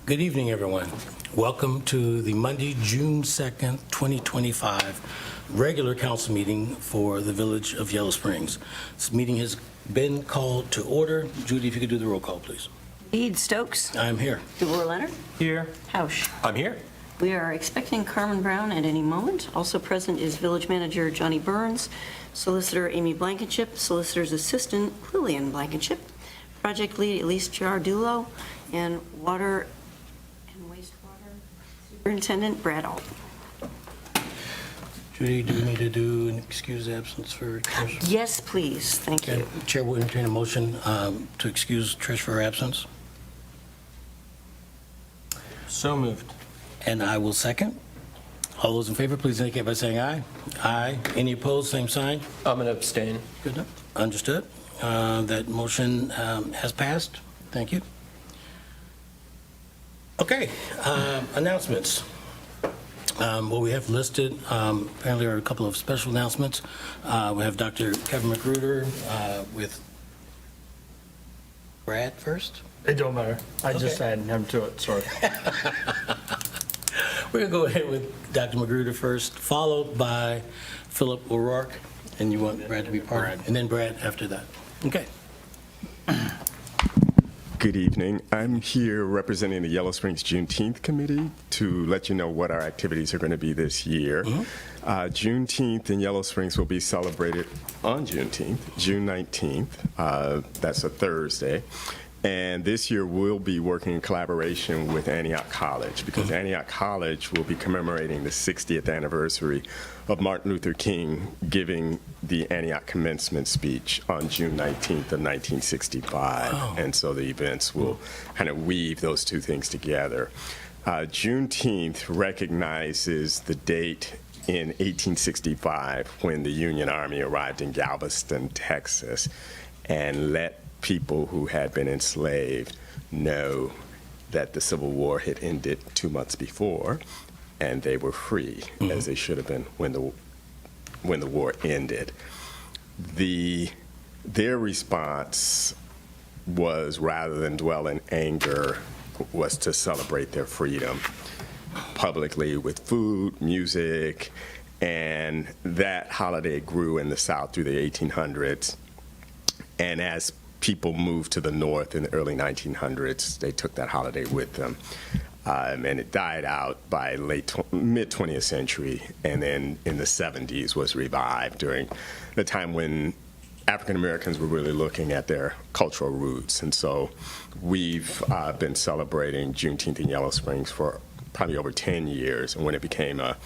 Good evening, everyone. Welcome to the Monday, June 2nd, 2025 regular council meeting for the Village of Yellow Springs. This meeting has been called to order. Judy, if you could do the roll call, please. Reed, Stokes. I'm here. DeVore Leonard. Here. Hausch. I'm here. We are expecting Carmen Brown at any moment. Also present is Village Manager Johnny Burns, Solicitor Amy Blankenship, Solicitor's Assistant Lillian Blankenship, Project Lead Elise Giardulo, and Water and Wastewater Superintendent Brad Alt. Judy, do we need to do an excuse absence for Trish? Yes, please. Thank you. Chair will entertain a motion to excuse Trish for her absence. So moved. And I will second. All those in favor, please indicate by saying aye. Aye. Any opposed, same sign. I'm going to abstain. Good enough. Understood. That motion has passed. Thank you. Okay, announcements. What we have listed apparently are a couple of special announcements. We have Dr. Kevin McGruder with Brad first. It don't matter. I just Okay. added him to it, sorry. We're going to go ahead with Dr. Magruder first, followed by Philip O'Rourke, and you want Brad to be part of it, and then Brad after that. Okay. Good evening. I'm here representing the Yellow Springs Juneteenth Committee to let you know what our activities are going to be this year. Juneteenth in Yellow Springs will be celebrated on Juneteenth, June 19th. That's a Thursday. And this year we'll be working in collaboration with Antioch College because Antioch College will be commemorating the 60th anniversary of Martin Luther King giving the Antioch commencement speech on June 19th of 1965. Oh. And so the events will kind of weave those two things together. Juneteenth recognizes the date in 1865 when the Union Army arrived in Galveston, Texas, and let people who had been enslaved know that the Civil War had ended 2 months before, and they were free, as they should have been when the war ended. Their response was, rather than dwell in anger, was to celebrate their freedom publicly with food, music, and that holiday grew in the South through the 1800s. And as people moved to the North in the early 1900s, they took that holiday with them. And it died out by mid-20th century, and then in the 70s was revived during the time when African Americans were really looking at their cultural roots. And so we've been celebrating Juneteenth in Yellow Springs for probably over 10 years, and when it became a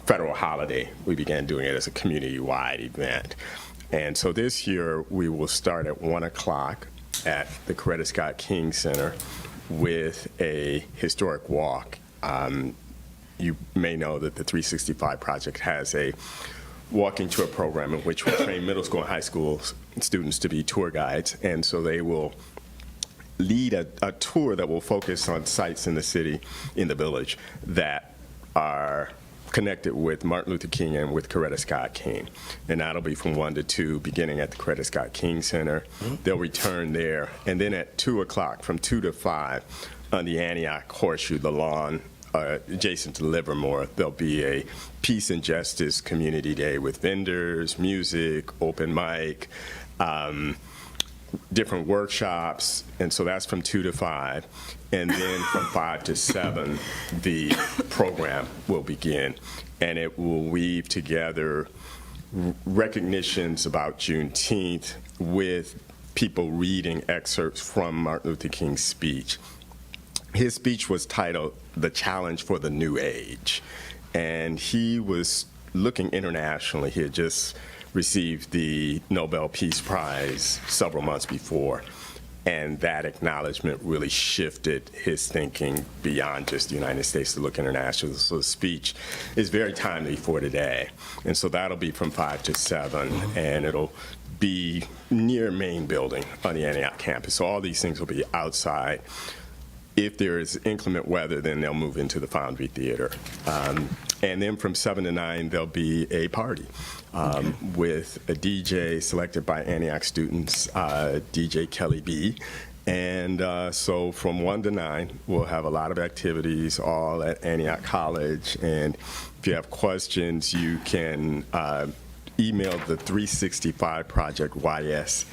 federal holiday, we began doing it as a community-wide event. And so this year, we will start at 1 o'clock at the Coretta Scott King Center with a historic walk. You may know that the 365 Project has a walking tour program in which we train middle school and high school students to be tour guides. And so they will lead a tour that will focus on sites in the city, in the village, that are connected with Martin Luther King and with Coretta Scott King. And that'll be from 1 to 2, beginning at the Coretta Scott King Center. They'll return there. And then at 2 o'clock, from 2 to 5, on the Antioch Horseshoe, the lawn adjacent to Livermore, there'll be a Peace and Justice Community Day with vendors, music, open mic, different workshops, and so that's from 2 to 5. And then from 5 to 7, the program will begin, and it will weave together recognitions about Juneteenth with people reading excerpts from Martin Luther King's speech. His speech was titled "The Challenge for the New Age," and he was looking internationally. He had just received the Nobel Peace Prize several months before, and that acknowledgement really shifted his thinking beyond just the United States to look international. So the speech is very timely for today, and so that'll be from 5 to 7, and it'll be near main building on the Antioch campus. So all these things will be outside. If there is inclement weather, then they'll move into the Foundry Theater. And then from 7 to 9, there'll be a party with a DJ selected by Antioch students, DJ Kelly B. And so from 1 to 9, we'll have a lot of activities all at Antioch College. And if you have questions, you can email the 365 Project ys@gmail.com.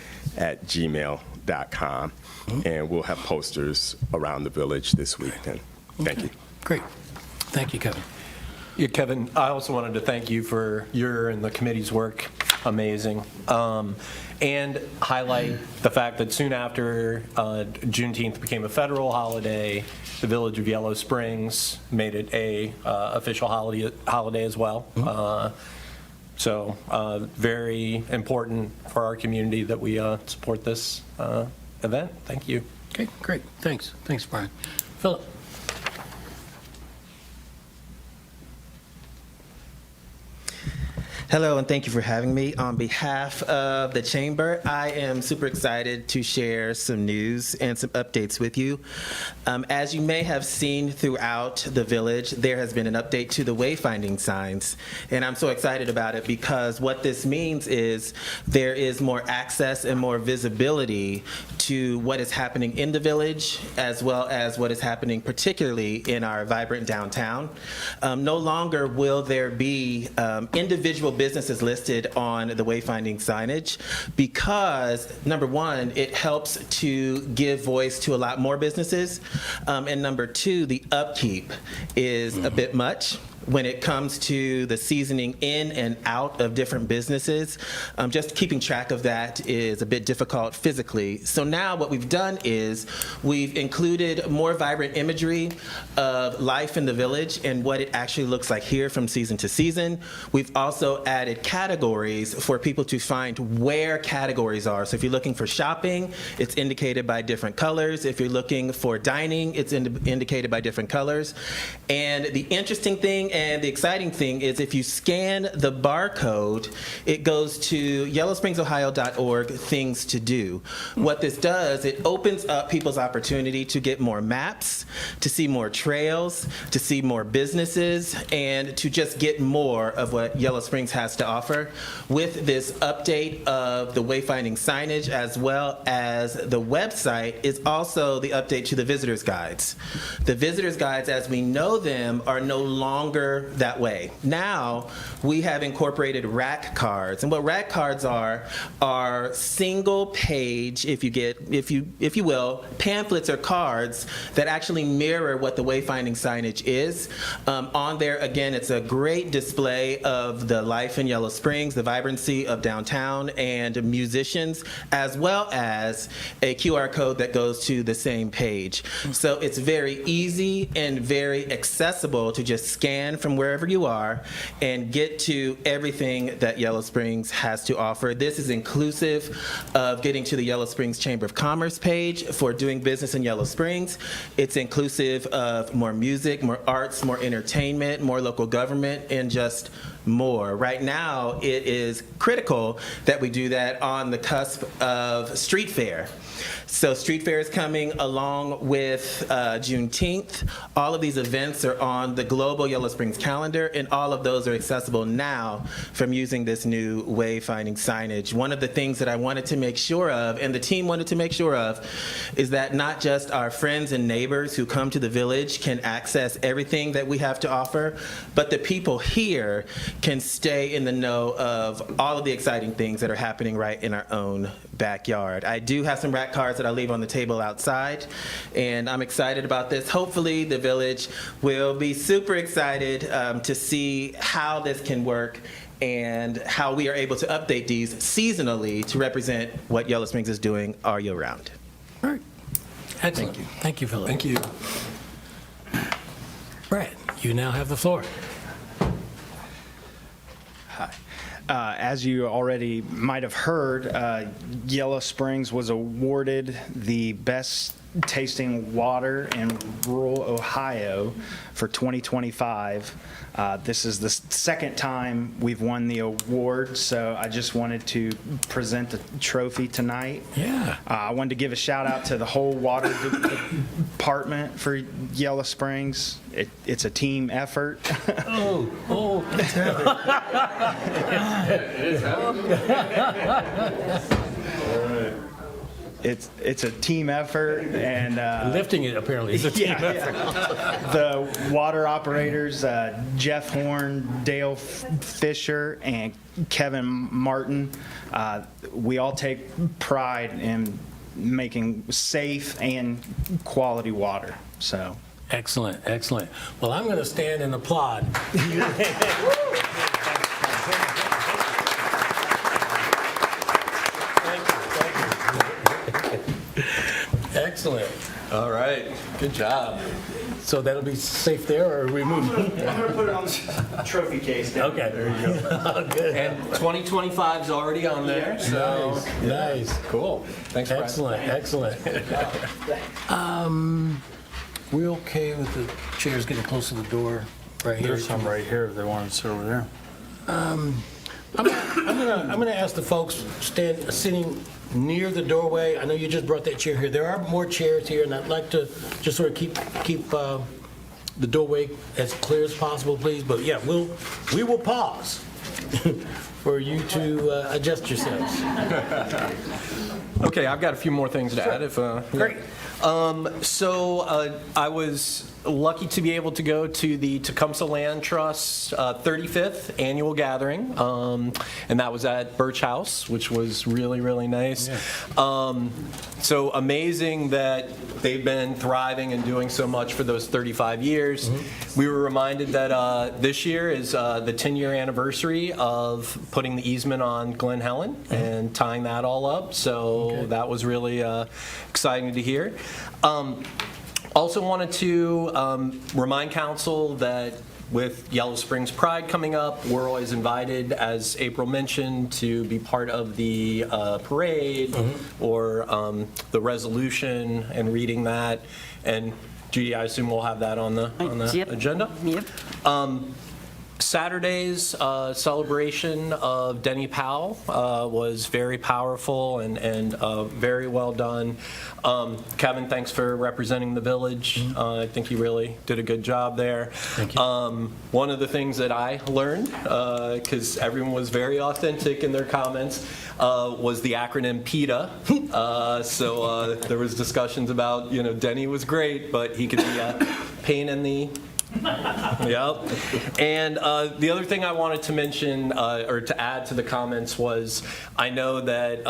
And we'll have posters around the village this week then. Thank you. Great. Thank you, Kevin. Yeah, Kevin, I also wanted to thank you for your and the committee's work. Amazing. And highlight the fact that soon after Juneteenth became a federal holiday, the Village of Yellow Springs made it a official holiday as well. So very important for our community that we support this event. Thank you. Okay, great. Thanks. Thanks, Brian. Philip? Hello, and thank you for having me. On behalf of the Chamber, I am super excited to share some news and some updates with you. As you may have seen throughout the village, there has been an update to the wayfinding signs, and I'm so excited about it because what this means is there is more access and more visibility to what is happening in the village, as well as what is happening particularly in our vibrant downtown. No longer will there be individual businesses listed on the wayfinding signage because, number one, it helps to give voice to a lot more businesses, and number two, the upkeep is a bit much when it comes to the seasoning in and out of different businesses. Just keeping track of that is a bit difficult physically. So now what we've done is we've included more vibrant imagery of life in the village and what it actually looks like here from season to season. We've also added categories for people to find where categories are. So if you're looking for shopping, it's indicated by different colors. If you're looking for dining, it's indicated by different colors. And the interesting thing and the exciting thing is if you scan the barcode, it goes to yellowspringsohio.org things to do. What this does, it opens up people's opportunity to get more maps, to see more trails, to see more businesses, and to just get more of what Yellow Springs has to offer. With this update of the wayfinding signage as well as the website is also the update to the visitors guides. The visitors guides, as we know them, are no longer that way. Now we have incorporated rack cards, and what rack cards are single page, if you will, pamphlets or cards that actually mirror what the wayfinding signage is. On there, again, it's a great display of the life in Yellow Springs, the vibrancy of downtown and musicians, as well as a QR code that goes to the same page. So it's very easy and very accessible to just scan from wherever you are and get to everything that Yellow Springs has to offer. This is inclusive of getting to the Yellow Springs Chamber of Commerce page for doing business in Yellow Springs. It's inclusive of more music, more arts, more entertainment, more local government, and just more. Right now, it is critical that we do that on the cusp of Street Fair. So Street Fair is coming along with Juneteenth. All of these events are on the global Yellow Springs calendar, and all of those are accessible now from using this new wayfinding signage. One of the things that I wanted to make sure of, and the team wanted to make sure of, is that not just our friends and neighbors who come to the village can access everything that we have to offer, but the people here can stay in the know of all of the exciting things that are happening right in our own backyard. I do have some rack cards that I'll leave on the table outside, and I'm excited about this. Hopefully the village will be super excited to see how this can work and how we are able to update these seasonally to represent what Yellow Springs is doing all year round. All right. Excellent. Thank you, Philip. Thank you. Brad, you now have the floor. As you already might have heard, Yellow Springs was awarded the best tasting water in rural Ohio for 2025. This is the second time we've won the award, so I just wanted to present the trophy tonight. Yeah. I wanted to give a shout out to the whole water department for Yellow Springs. It's a team effort. Oh, it's a team effort, and Lifting it apparently is a team effort. the water operators, Jeff Horn, Dale Fisher, and Kevin Martin, we all take pride in making safe and quality water. So. Excellent, excellent. Well, I'm going to stand and applaud. Excellent. All right, good job. So that'll be safe there, or are we moving? I'm gonna put it on the trophy case. Okay. There you go. Good. And 2025 is already on there, so Nice. cool. Thanks, Brad. Excellent, excellent. We're okay with the chairs getting close to the door right here? There's some right here if they wanted to sit over there. I'm gonna ask the folks sitting near the doorway. I know you just brought that chair here. There are more chairs here, and I'd like to just sort of keep the doorway as clear as possible, please. But yeah, we will pause for you to adjust yourselves. Okay, I've got a few more things to add. If Great. So I was lucky to be able to go to the Tecumseh Land Trust 35th annual gathering, and that was at Birch House, which was really, really nice. Yeah. So amazing that they've been thriving and doing so much for those 35 years. Mm-hmm. We were reminded that this year is the 10-year anniversary of putting the easement on Glen Helen and tying that all up. So that was really exciting to hear. Also wanted to remind council that with Yellow Springs Pride coming up, we're always invited, as April mentioned, to be part of the parade or the resolution and reading that. And Judy, I assume we'll have that on the Yep. agenda? Yep. Saturday's celebration of Denny Powell was very powerful and very well done. Kevin, thanks for representing the village. I think you really did a good job there. Thank you. One of the things that I learned, because everyone was very authentic in their comments, was the acronym PETA. So there was discussions about, Denny was great, but he could be a pain in the... Yep. And the other thing I wanted to mention or to add to the comments was I know that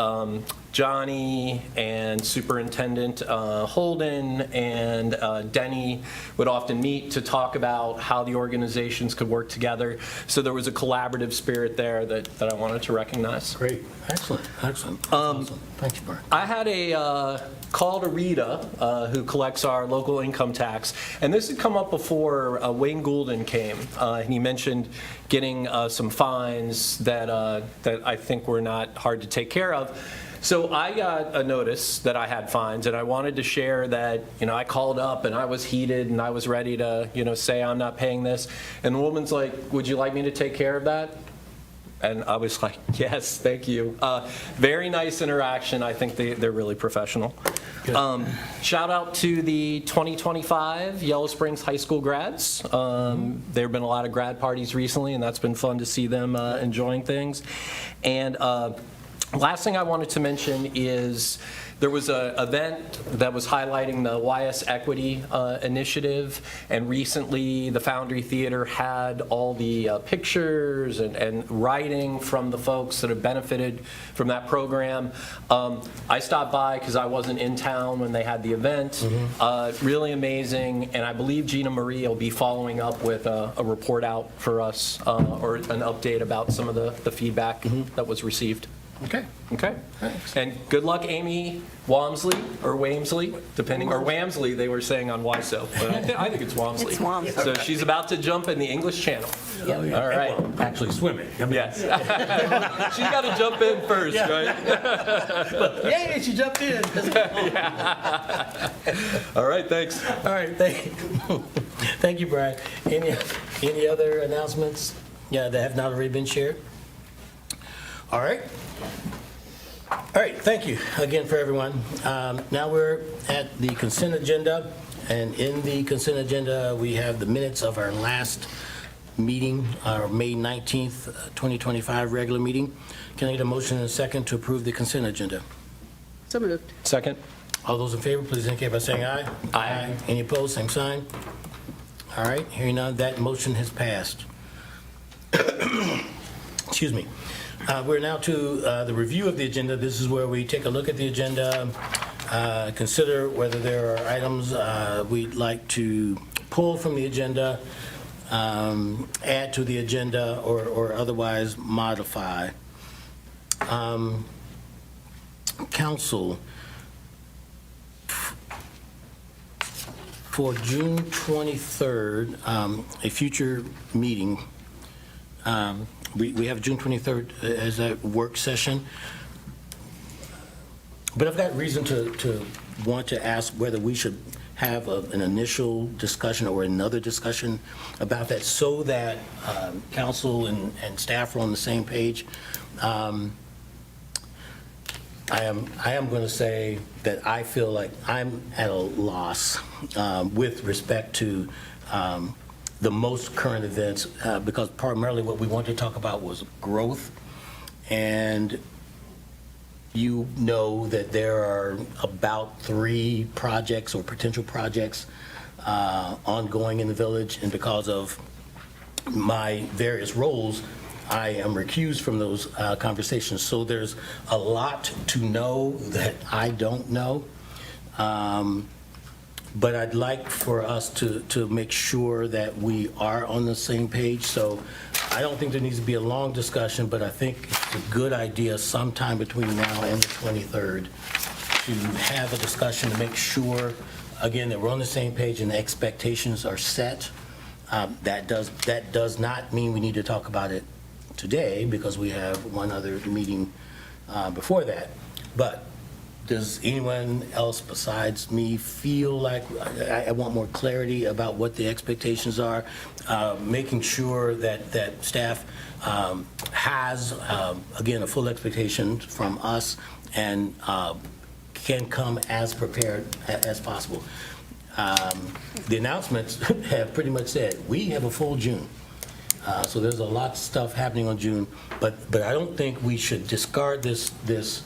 Johnny and Superintendent Holden and Denny would often meet to talk about how the organizations could work together. So there was a collaborative spirit there that I wanted to recognize. Great. Excellent. Excellent. That's awesome. Thank you, Brian. I had a call to Rita, who collects our local income tax, and this had come up before Wayne Goulden came, and he mentioned getting some fines that I think were not hard to take care of. So I got a notice that I had fines, and I wanted to share that, I called up and I was heated and I was ready to, say I'm not paying this. And the woman's like, would you like me to take care of that? And I was like, yes, thank you. Very nice interaction. I think they're really professional. Shout out to the 2025 Yellow Springs High School grads. There have been a lot of grad parties recently, and that's been fun to see them enjoying things. And last thing I wanted to mention is there was an event that was highlighting the YS Equity Initiative, and recently the Foundry Theater had all the pictures and writing from the folks that have benefited from that program. I stopped by because I wasn't in town when they had the event. Really amazing, and I believe Gina Marie will be following up with a report out for us or an update about some of the feedback that was received. Okay. Okay. Thanks. And good luck, Amy Wamsley, or Wamsley, depending, or Wamsley, they were saying on Wiso, but I think it's Wamsley. It's Wamsley. So she's about to jump in the English Channel. Oh, yeah. All right. Well, actually swimming. Yes. She's got to jump in first, right? Yay, she jumped in. All right, thanks. All right, thank you, Brian. Any other announcements that have not already been shared? All right. All right, thank you again for everyone. Now we're at the consent agenda, and in the consent agenda, we have the minutes of our last meeting, our May 19th, 2025 regular meeting. Can I get a motion and a second to approve the consent agenda? So moved. Second? All those in favor, please indicate by saying aye. Aye. Any opposed, same sign. All right, hearing none, that motion has passed. Excuse me. We're now to the review of the agenda. This is where we take a look at the agenda, consider whether there are items we'd like to pull from the agenda, add to the agenda, or otherwise modify. Council, for June 23rd, a future meeting, we have June 23rd as a work session, but I've got reason to want to ask whether we should have an initial discussion or another discussion about that so that council and staff are on the same page. I am going to say that I feel like I'm at a loss with respect to the most current events because primarily what we wanted to talk about was growth. And you know that there are about 3 projects or potential projects ongoing in the village, and because of my various roles, I am recused from those conversations. So there's a lot to know that I don't know. But I'd like for us to make sure that we are on the same page. So I don't think there needs to be a long discussion, but I think it's a good idea sometime between now and the 23rd to have a discussion to make sure, again, that we're on the same page and the expectations are set. That does not mean we need to talk about it today because we have one other meeting before that. But does anyone else besides me feel like I want more clarity about what the expectations are, making sure that staff has, again, a full expectation from us and can come as prepared as possible. The announcements have pretty much said, we have a full June. So there's a lot of stuff happening on June, but I don't think we should discard this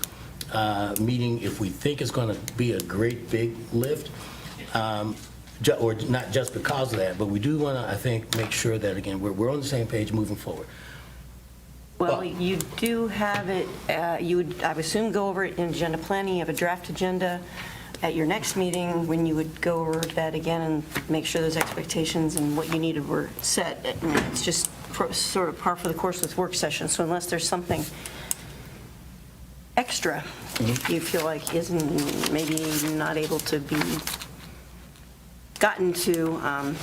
meeting if we think it's going to be a great big lift, or not just because of that, but we do want to, I think, make sure that, again, we're on the same page moving forward. Well, you do have it, you would, I would assume, go over it in agenda planning. You have a draft agenda at your next meeting when you would go over that again and make sure those expectations and what you needed were set. And it's just sort of par for the course with work sessions. So unless there's something extra you feel like isn't maybe not able to be gotten to, I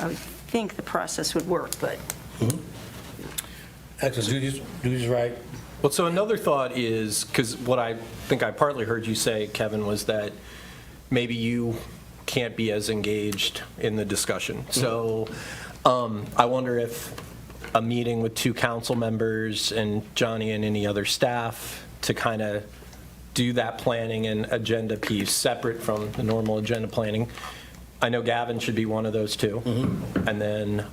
would think the process would work, but. Excellent. Do these right. Well, so another thought is, because what I think I partly heard you say, Kevin, was that maybe you can't be as engaged in the discussion. So I wonder if a meeting with 2 council members and Johnny and any other staff to kind of do that planning and agenda piece separate from the normal agenda planning. I know Gavin should be one of those 2. And then,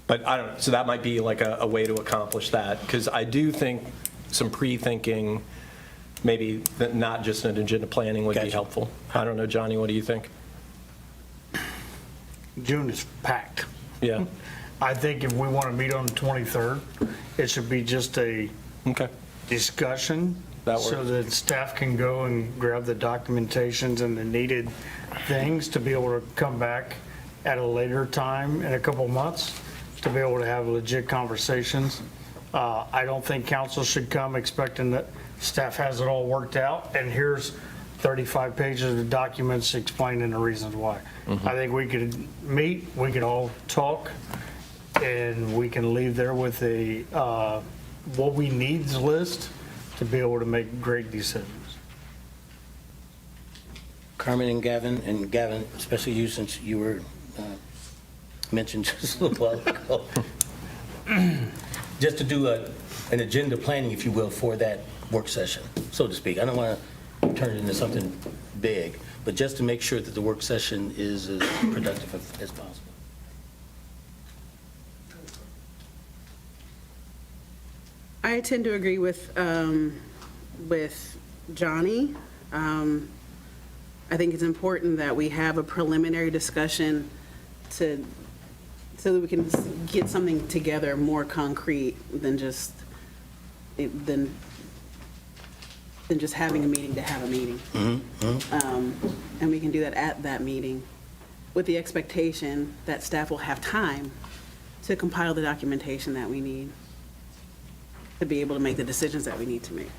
but I don't know, so that might be like a way to accomplish that, because I do think some pre-thinking, maybe that not just an agenda planning would be helpful. I don't know, Johnny, what do you think? June is packed. Yeah. I think if we want to meet on the 23rd, it should be just a Okay. discussion. That So works. that staff can go and grab the documentations and the needed things to be able to come back at a later time in a couple months to be able to have legit conversations. I don't think council should come expecting that staff has it all worked out and here's 35 pages of documents explaining the reasons why. I think we could meet, we could all talk, and we can leave there with a what we needs list to be able to make great decisions. Carmen and Gavin, especially you, since you were mentioned just a little while ago, just to do an agenda planning, if you will, for that work session, so to speak. I don't want to turn it into something big, but just to make sure that the work session is as productive as possible. I tend to agree with Johnny. I think it's important that we have a preliminary discussion so that we can get something together more concrete than just having a meeting to have a meeting. And we can do that at that meeting with the expectation that staff will have time to compile the documentation that we need to be able to make the decisions that we need to make.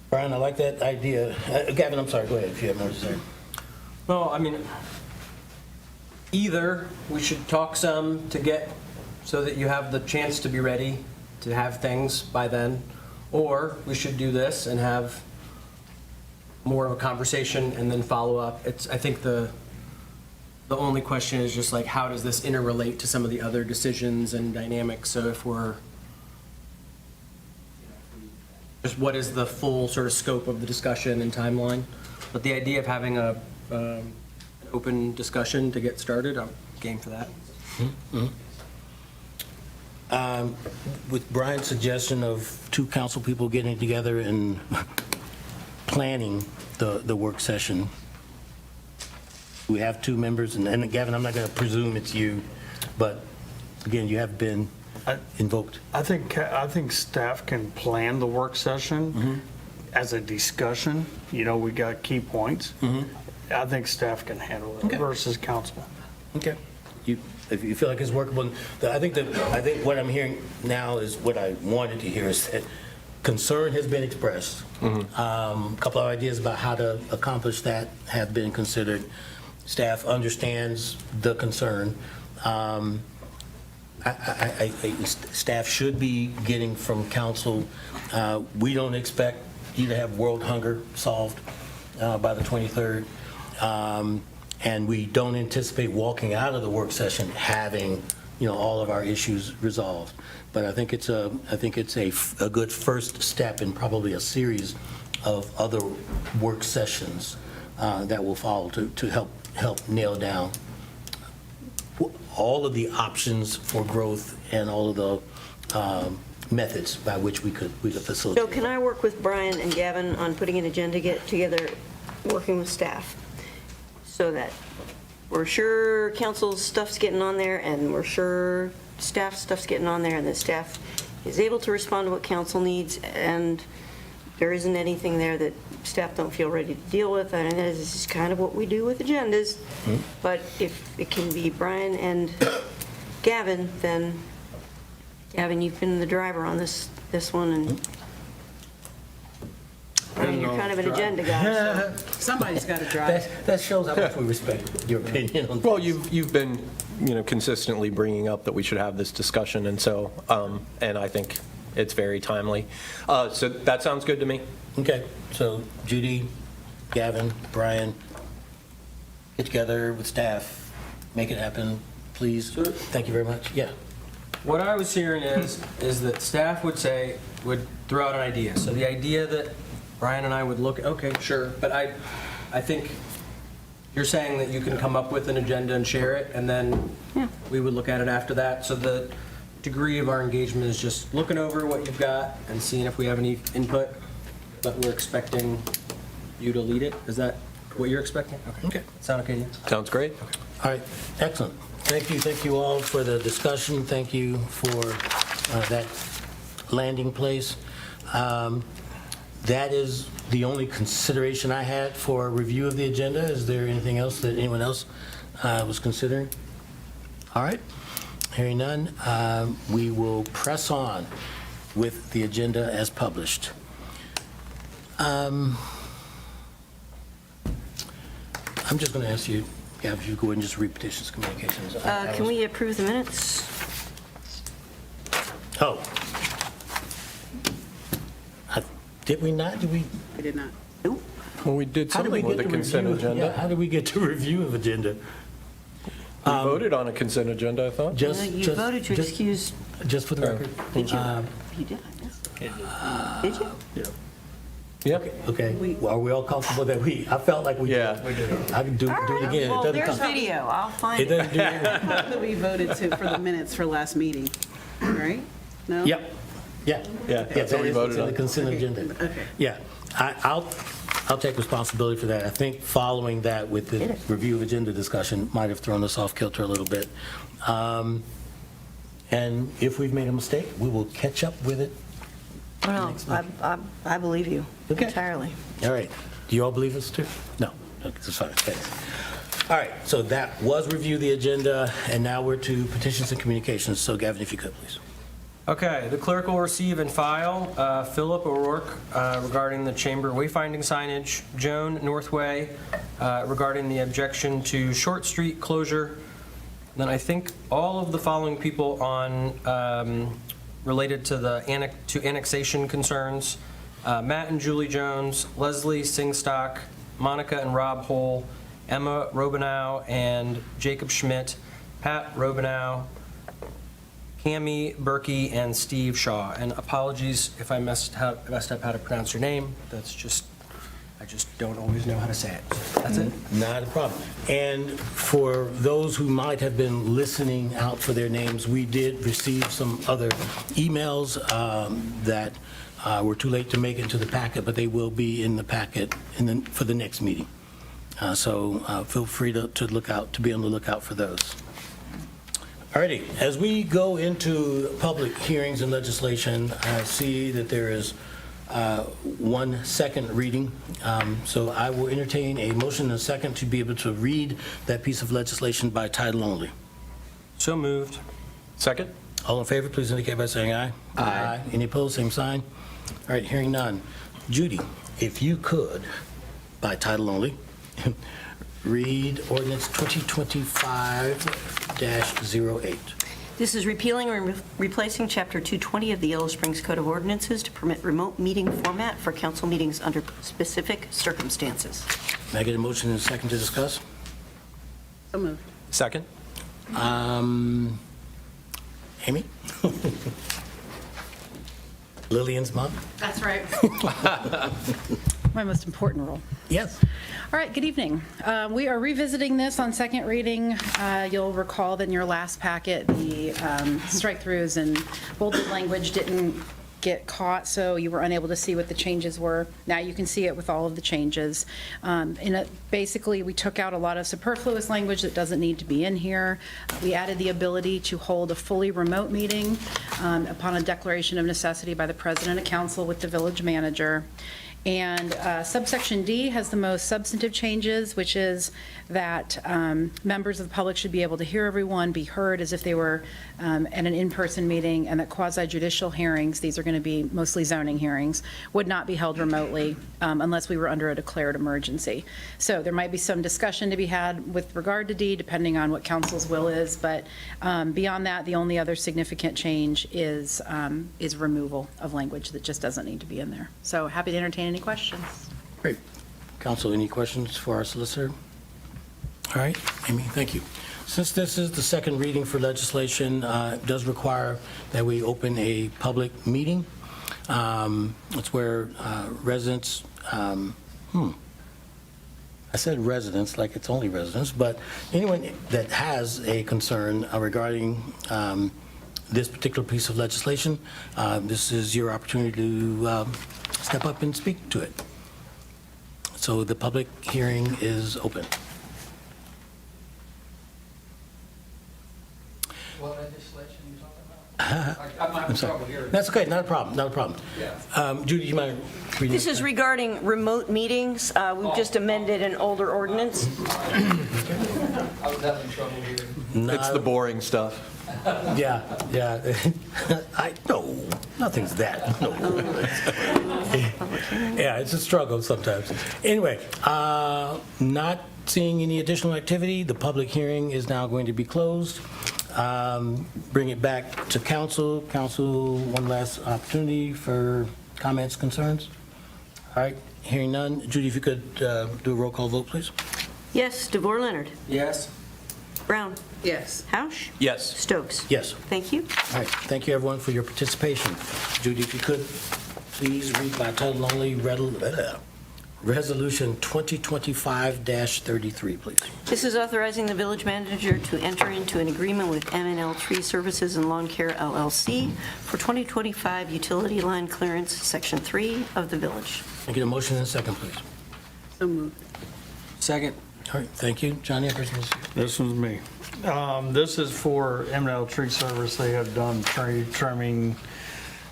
Brian, I like that idea. Gavin, I'm sorry, go ahead if you have more to say. Well, I mean, either we should talk some to get, so that you have the chance to be ready to have things by then, or we should do this and have more of a conversation and then follow up. I think the only question is just like, how does this interrelate to some of the other decisions and dynamics? So if we're, just what is the full sort of scope of the discussion and timeline? But the idea of having an open discussion to get started, I'm game for that. With Brian's suggestion of two council people getting together and planning the work session, we have two members, and Gavin, I'm not going to presume it's you, but again, you have been invoked. I think staff can plan the work session as a discussion. You know, we got key points. I think staff can handle it versus council. Okay. If you feel like it's workable, I think what I'm hearing now is what I wanted to hear is that concern has been expressed. A couple of ideas about how to accomplish that have been considered. Staff understands the concern. Staff should be getting from council, we don't expect you to have world hunger solved by the 23rd. And we don't anticipate walking out of the work session having, all of our issues resolved. But I think it's a good first step in probably a series of other work sessions that will follow to help nail down all of the options for growth and all of the methods by which we could facilitate. So can I work with Brian and Gavin on putting an agenda together, working with staff, so that we're sure council's stuff's getting on there, and we're sure staff stuff's getting on there, and that staff is able to respond to what council needs, and there isn't anything there that staff don't feel ready to deal with. And this is kind of what we do with agendas. But if it can be Brian and Gavin, then Gavin, you've been the driver on this one, and Brian, you're kind of an agenda guy. So. Somebody's got to drive. That shows how much we respect your opinion on Well, things. you've been, consistently bringing up that we should have this discussion, and so, and I think it's very timely. So that sounds good to me. Okay, so Judy, Gavin, Brian, get together with staff, make it happen, please. Thank you very much. Yeah. What I was hearing is that staff would throw out an idea. So the idea that Brian and I would look, okay, sure, but I think you're saying that you can come up with an agenda and share it, and then we would look at it after that. So the degree of our engagement is just looking over what you've got and seeing if we have any input, but we're expecting you to lead it. Is that what you're expecting? Okay. Sound okay to you? Sounds great. All right, excellent. Thank you all for the discussion. Thank you for that landing place. That is the only consideration I had for review of the agenda. Is there anything else that anyone else was considering? All right, hearing none, we will press on with the agenda as published. I'm just going to ask you, Gab, if you go ahead and just read petitions, communications. Can we approve the minutes? Oh. Did we not? Did we? I did not. Nope. Well, we did How did we something with get the to consent review? agenda. Yeah, how did we get to review of agenda? We voted on a consent agenda, I thought. You voted to excuse. Just for the record. Did you? You did, I guess. Did you? Yeah. Okay. Well, are we all comfortable that I felt like we did. Yeah. We did. I can do it again. Well, It there's doesn't come. video. I'll find It it. doesn't do anything. That we voted for the minutes for last meeting, right? No? Yep. Yeah. Yeah, that's what we it's voted in the on. consent agenda. Okay. Yeah, I'll take responsibility for that. I think following that with the review of agenda discussion might have thrown us off kilter a little bit. And if we've made a mistake, we will catch up with it. Well, I believe you Okay. entirely. All right. Do you all believe us too? No. Okay, that's fine. Okay. All right, so that was review the agenda, and now we're to petitions and communications. So Gavin, if you could, please. Okay, the clerk will receive and file Philip O'Rourke regarding the chamber wayfinding signage, Joan Northway regarding the objection to Short Street closure. Then I think all of the following people on related to the annexation concerns, Matt and Julie Jones, Leslie Singstock, Monica and Rob Hole, Emma Robinow and Jacob Schmidt, Pat Robinow, Cami Berkey, and Steve Shaw. And apologies if I messed up how to pronounce your name. That's just, I just don't always know how to say it. That's it. Not a problem. And for those who might have been listening out for their names, we did receive some other emails that were too late to make it into the packet, but they will be in the packet for the next meeting. So feel free to be on the lookout for those. Alrighty, as we go into public hearings and legislation, I see that there is one second reading. So I will entertain a motion and a second to be able to read that piece of legislation by title only. So moved. Second? All in favor, please indicate by saying aye. Aye. Any opposed, same sign. All right, hearing none. Judy, if you could, by title only, read ordinance 2025-08. This is repealing and replacing Chapter 220 of the Yellow Springs Code of Ordinances to permit remote meeting format for council meetings under specific circumstances. May I get a motion and a second to discuss? So moved. Second? Amy? Lillian's mom? That's right. My most important role. Yes. All right, good evening. We are revisiting this on second reading. You'll recall that in your last packet, the strike-throughs and bolded language didn't get caught, so you were unable to see what the changes were. Now you can see it with all of the changes. Basically, we took out a lot of superfluous language that doesn't need to be in here. We added the ability to hold a fully remote meeting upon a declaration of necessity by the president of council with the village manager. And subsection D has the most substantive changes, which is that members of the public should be able to hear everyone, be heard as if they were at an in-person meeting, and that quasi-judicial hearings, these are going to be mostly zoning hearings, would not be held remotely unless we were under a declared emergency. So there might be some discussion to be had with regard to D, depending on what council's will is, but beyond that, the only other significant change is removal of language that just doesn't need to be in there. So happy to entertain any questions. Great. Council, any questions for our solicitor? All right, Amy, thank you. Since this is the second reading for legislation, it does require that we open a public meeting. It's where residents, I said residents like it's only residents, but anyone that has a concern regarding this particular piece of legislation, this is your opportunity to step up and speak to it. So the public hearing is open. What legislation are you talking about? I'm having trouble hearing. That's okay, not a problem, not a problem. Judy, you mind reading? This is regarding remote meetings. We've just amended an older ordinance. I was having trouble hearing. It's the boring stuff. Yeah. No, nothing's that. No. Yeah, it's a struggle sometimes. Anyway, not seeing any additional activity, the public hearing is now going to be closed. Bring it back to council. Council, one last opportunity for comments, concerns. All right, hearing none. Judy, if you could do a roll call vote, please. Yes, DeVore Leonard. Yes. Brown. Yes. Hausch. Yes. Stokes. Yes. Thank you. All right, thank you, everyone, for your participation. Judy, if you could, please read by title only, Resolution 2025-33, please. This is authorizing the village manager to enter into an agreement with M&L Tree Services and Lawn Care LLC for 2025 utility line clearance, Section 3 of the village. Can I get a motion and a second, please? So moved. Second. All right, thank you. Johnny, This one's me. This is for M&L Tree Service. They have done tree trimming.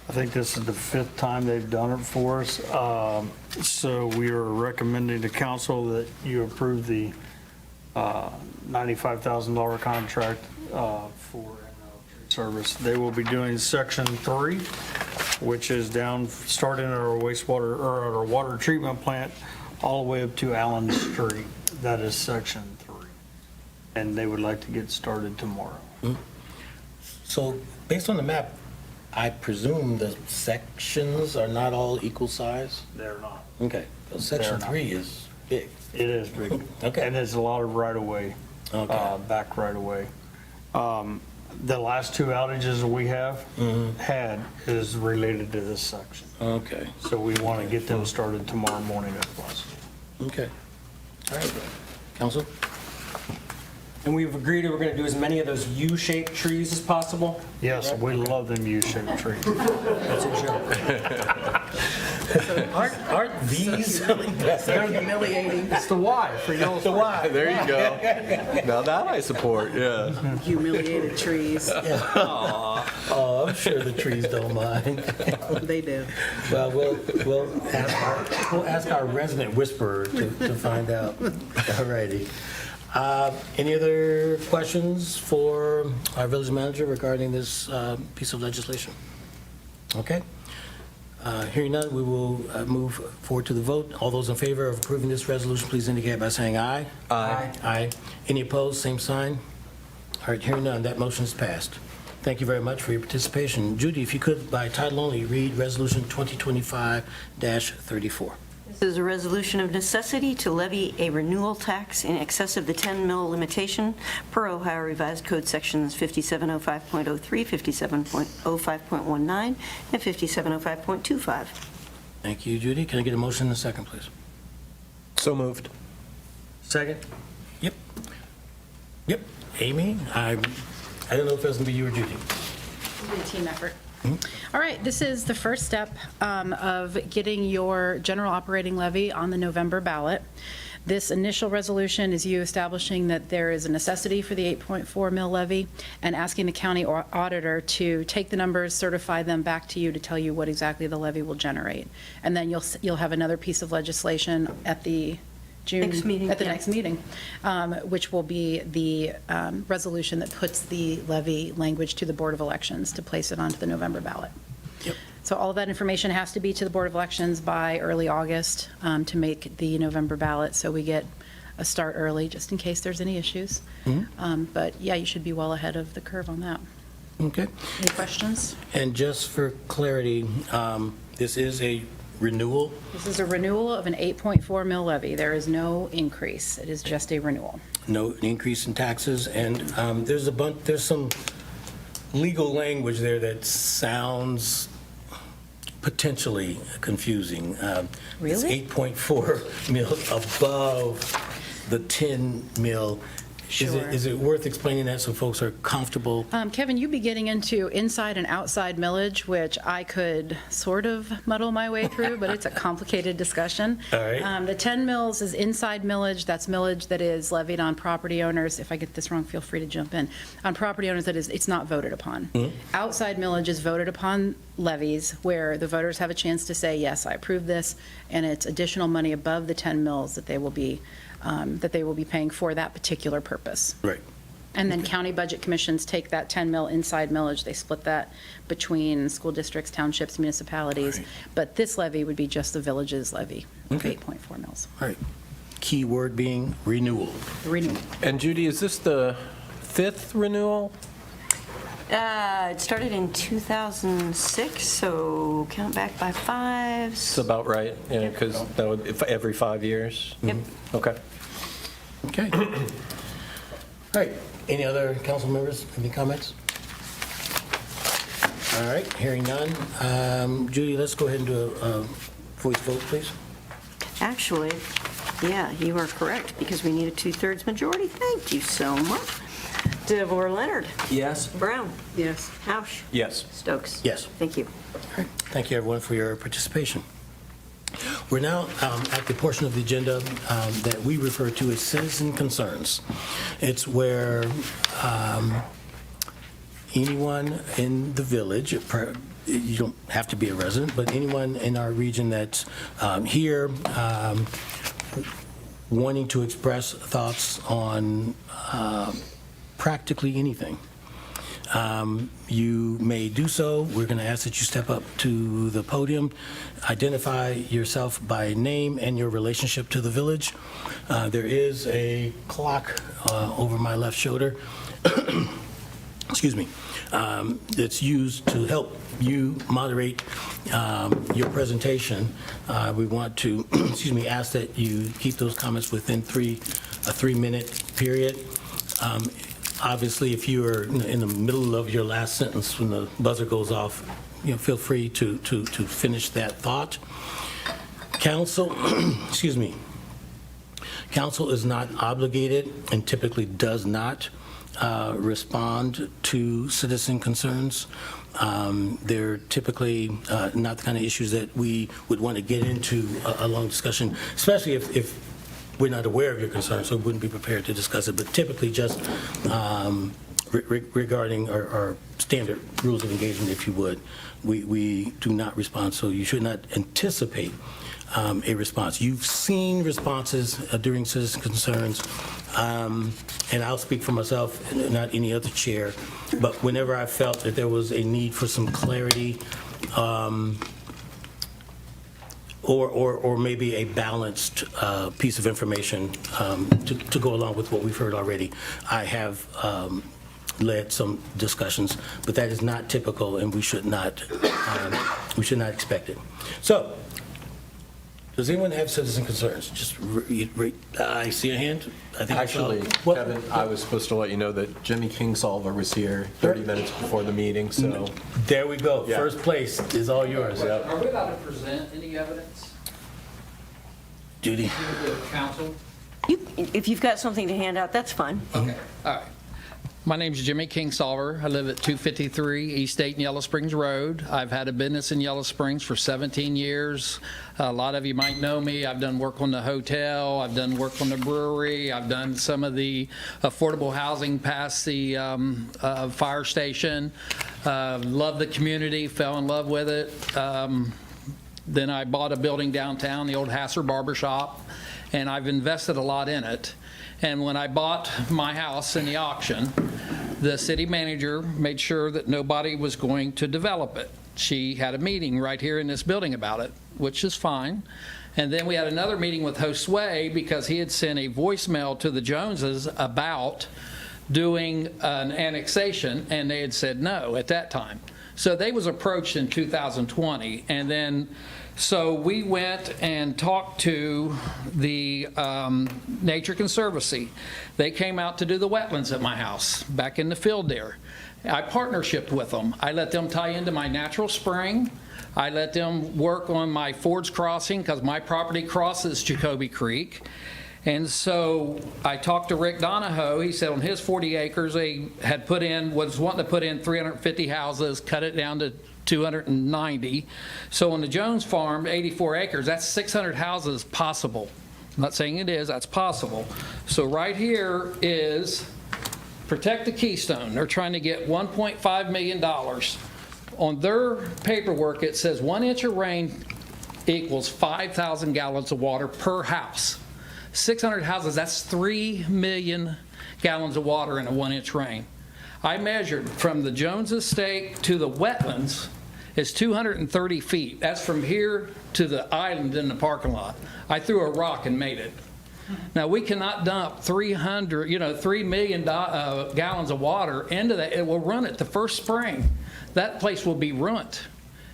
I think this is the 5th time they've done it for us. So we are recommending to council that you approve the $95,000 contract for M&L Tree Service. They will be doing Section 3, which is down, starting at our wastewater, or at our water treatment plant, all the way up to Allen Street. That is Section 3. And they would like to get started tomorrow. So, based on the map, I presume the sections are not all equal size? They're not. Okay, so Section They're not. 3 is big. It is big. Okay. And there's a lot of right-of-way, Okay. back right-of-way. The last 2 outages that we have had is related to this section. Okay, So we want to get them started tomorrow morning if possible. okay. All right, council? And we've agreed that we're going to do as many of those U-shaped trees as possible? Yes, we love them U-shaped trees. That's a joke. Aren't these? They're humiliating. It's the Y for Yellow Springs. Why? There you go. Now that I support, yeah. Humiliated trees. Oh, I'm sure the trees don't mind. They do. Well, we'll ask our resident whisperer to find out. All righty. Any other questions for our village manager regarding this piece of legislation? Okay. Hearing none, we will move forward to the vote. All those in favor of approving this resolution, please indicate by saying aye. Aye. Aye. Any opposed, same sign. All right, hearing none, that motion is passed. Thank you very much for your participation. Judy, if you could, by title only, read Resolution 2025-34. This is a resolution of necessity to levy a renewal tax in excess of the 10 mil limitation per Ohio Revised Code Sections 5705.03, 5705.19, and 5705.25. Thank you, Judy. Can I get a motion in a second, please? So moved. Second. Yep. Amy, I don't know if that's going to be you or Judy. It'll be a team effort. All right, this is the first step of getting your general operating levy on the November ballot. This initial resolution is you establishing that there is a necessity for the 8.4 mil levy and asking the county auditor to take the numbers, certify them back to you to tell you what exactly the levy will generate. And then you'll have another piece of legislation at the Next meeting, at the yeah. next meeting, which will be the resolution that puts the levy language to the Board of Elections to place it onto the November ballot. Yep. So all of that information has to be to the Board of Elections by early August to make the November ballot, so we get a start early, just in case there's any issues. But yeah, you should be well ahead of the curve on that. Okay. Any questions? And just for clarity, this is a renewal? This is a renewal of an 8.4 mil levy. There is no increase. It is just a renewal. No increase in taxes, and there's some legal language there that sounds potentially confusing. Really? It's 8.4 mil above the 10 mil. Sure. Is it worth explaining that so folks are comfortable? Kevin, you'd be getting into inside and outside millage, which I could sort of muddle my way through, but it's a complicated discussion. All right. The 10 mils is inside millage. That's millage that is levied on property owners. If I get this wrong, feel free to jump in. On property owners, it's not voted upon. Outside millage is voted upon levies where the voters have a chance to say, yes, I approve this, and it's additional money above the 10 mils that they will be paying for that particular purpose. Right. And then county budget commissions take that 10 mil inside millage, they split that between school districts, townships, municipalities. Right. But this levy would be just the village's levy of Okay. 8.4 mils. All right. Key word being renewal. Renewal. And Judy, is this the 5th renewal? It started in 2006, so count back by 5. It's about right, yeah, because that would, every 5 years? Yep. Okay. Okay. All right. Any other council members, any comments? All right, hearing none. Judy, let's go ahead and do a voice vote, please. Actually, yeah, you are correct, because we need a 2/3 majority. Thank you so much. DeVore Leonard. Yes? Brown. Yes. Hausch. Yes. Stokes. Yes. Thank you. Thank you, everyone, for your participation. We're now at the portion of the agenda that we refer to as citizen concerns. It's where anyone in the village, you don't have to be a resident, but anyone in our region that's here wanting to express thoughts on practically anything. You may do so. We're going to ask that you step up to the podium, identify yourself by name and your relationship to the village. There is a clock over my left shoulder, excuse me, that's used to help you moderate your presentation. We want to, excuse me, ask that you keep those comments within a 3-minute period. Obviously, if you are in the middle of your last sentence when the buzzer goes off, feel free to finish that thought. Council, excuse me, council is not obligated and typically does not respond to citizen concerns. They're typically not the kind of issues that we would want to get into a long discussion, especially if we're not aware of your concerns, so we wouldn't be prepared to discuss it, but typically just regarding our standard rules of engagement, if you would, we do not respond, so you should not anticipate a response. You've seen responses during citizen concerns, and I'll speak for myself, not any other chair, but whenever I felt that there was a need for some clarity, or maybe a balanced piece of information to go along with what we've heard already. I have led some discussions, but that is not typical, and we should not expect it. So, does anyone have citizen concerns? Just I see a hand. I think Actually, Kevin, I was supposed to let you know that Jimmy Kingsolver was here 30 minutes before the meeting, so. There we go. Yeah. First place is all yours. Are we allowed to present any evidence Judy. to the council? If you've got something to hand out, that's fine. Okay, all right. My name's Jimmy Kingsolver. I live at 253 East 8 Yellow Springs Road. I've had a business in Yellow Springs for 17 years. A lot of you might know me. I've done work on the hotel. I've done work on the brewery. I've done some of the affordable housing past the fire station. Love the community, fell in love with it. Then I bought a building downtown, the old Hasser Barber Shop, and I've invested a lot in it. And when I bought my house in the auction, the city manager made sure that nobody was going to develop it. She had a meeting right here in this building about it, which is fine. And then we had another meeting with Josue because he had sent a voicemail to the Joneses about doing an annexation, and they had said no at that time. So they was approached in 2020, and then so we went and talked to the Nature Conservancy. They came out to do the wetlands at my house back in the field there. I partnershiped with them. I let them tie into my natural spring. I let them work on my Ford's Crossing because my property crosses Jacoby Creek. And so I talked to Rick Donahoe. He said on his 40 acres, they had was wanting to put in 350 houses, cut it down to 290. So on the Jones farm, 84 acres, that's 600 houses possible. I'm not saying it is, that's possible. So right here is protect the Keystone. They're trying to get $1.5 million. On their paperwork, it says 1 inch of rain equals 5,000 gallons of water per house. 600 houses, that's 3 million gallons of water in a 1 inch rain. I measured from the Jones Estate to the wetlands is 230 feet. That's from here to the island in the parking lot. I threw a rock and made it. Now we cannot dump 3 million gallons of water into that. It will run it the first spring. That place will be ruined.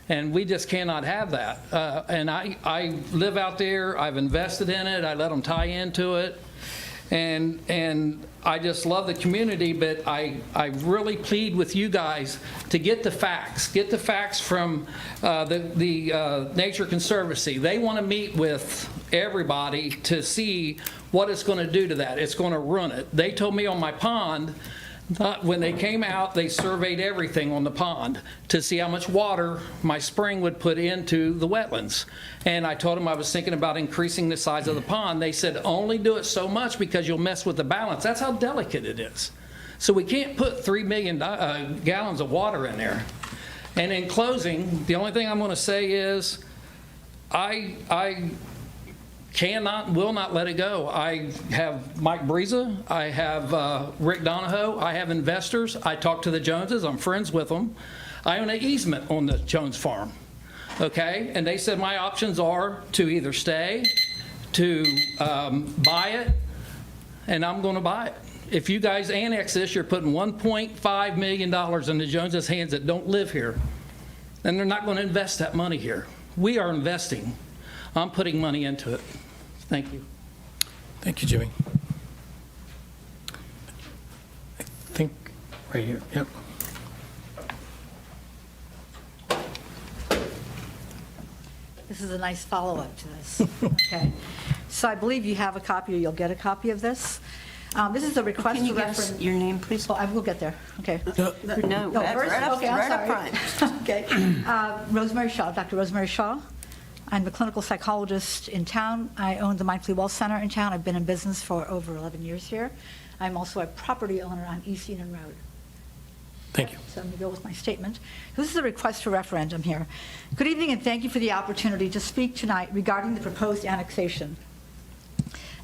And we just cannot have that. And I live out there. I've invested in it. I let them tie into it. And I just love the community, but I really plead with you guys to get the facts. Get the facts from the Nature Conservancy. They want to meet with everybody to see what it's going to do to that. It's going to ruin it. They told me on my pond, when they came out, they surveyed everything on the pond to see how much water my spring would put into the wetlands. And I told them I was thinking about increasing the size of the pond. They said, only do it so much because you'll mess with the balance. That's how delicate it is. So we can't put 3 million gallons of water in there. And in closing, the only thing I'm going to say is I cannot, will not let it go. I have Mike Breeza, I have Rick Donahoe, I have investors. I talk to the Joneses, I'm friends with them. I own an easement on the Jones farm, okay? And they said my options are to either stay, to buy it, and I'm gonna buy it. If you guys annex this, you're putting $1.5 million in the Joneses' hands that don't live here, and they're not gonna invest that money here. We are investing. I'm putting money into it. Thank you. Thank you, Jimmy. I think right here, yep. This is a nice follow-up to this. Okay. So I believe you have a copy, or you'll get a copy of this. This is a request Can you for give us reference. your name, please? Oh, I will get there. Okay. No, first? right up Okay, I'm right up sorry. front. Okay. Rosemary Shaw, Dr. Rosemary Shaw. I'm a clinical psychologist in town. I own the Mindfully Well Center in town. I've been in business for over 11 years here. I'm also a property owner on East Enon Road. Thank you. So I'm going to go with my statement. This is a request for referendum here. Good evening, and thank you for the opportunity to speak tonight regarding the proposed annexation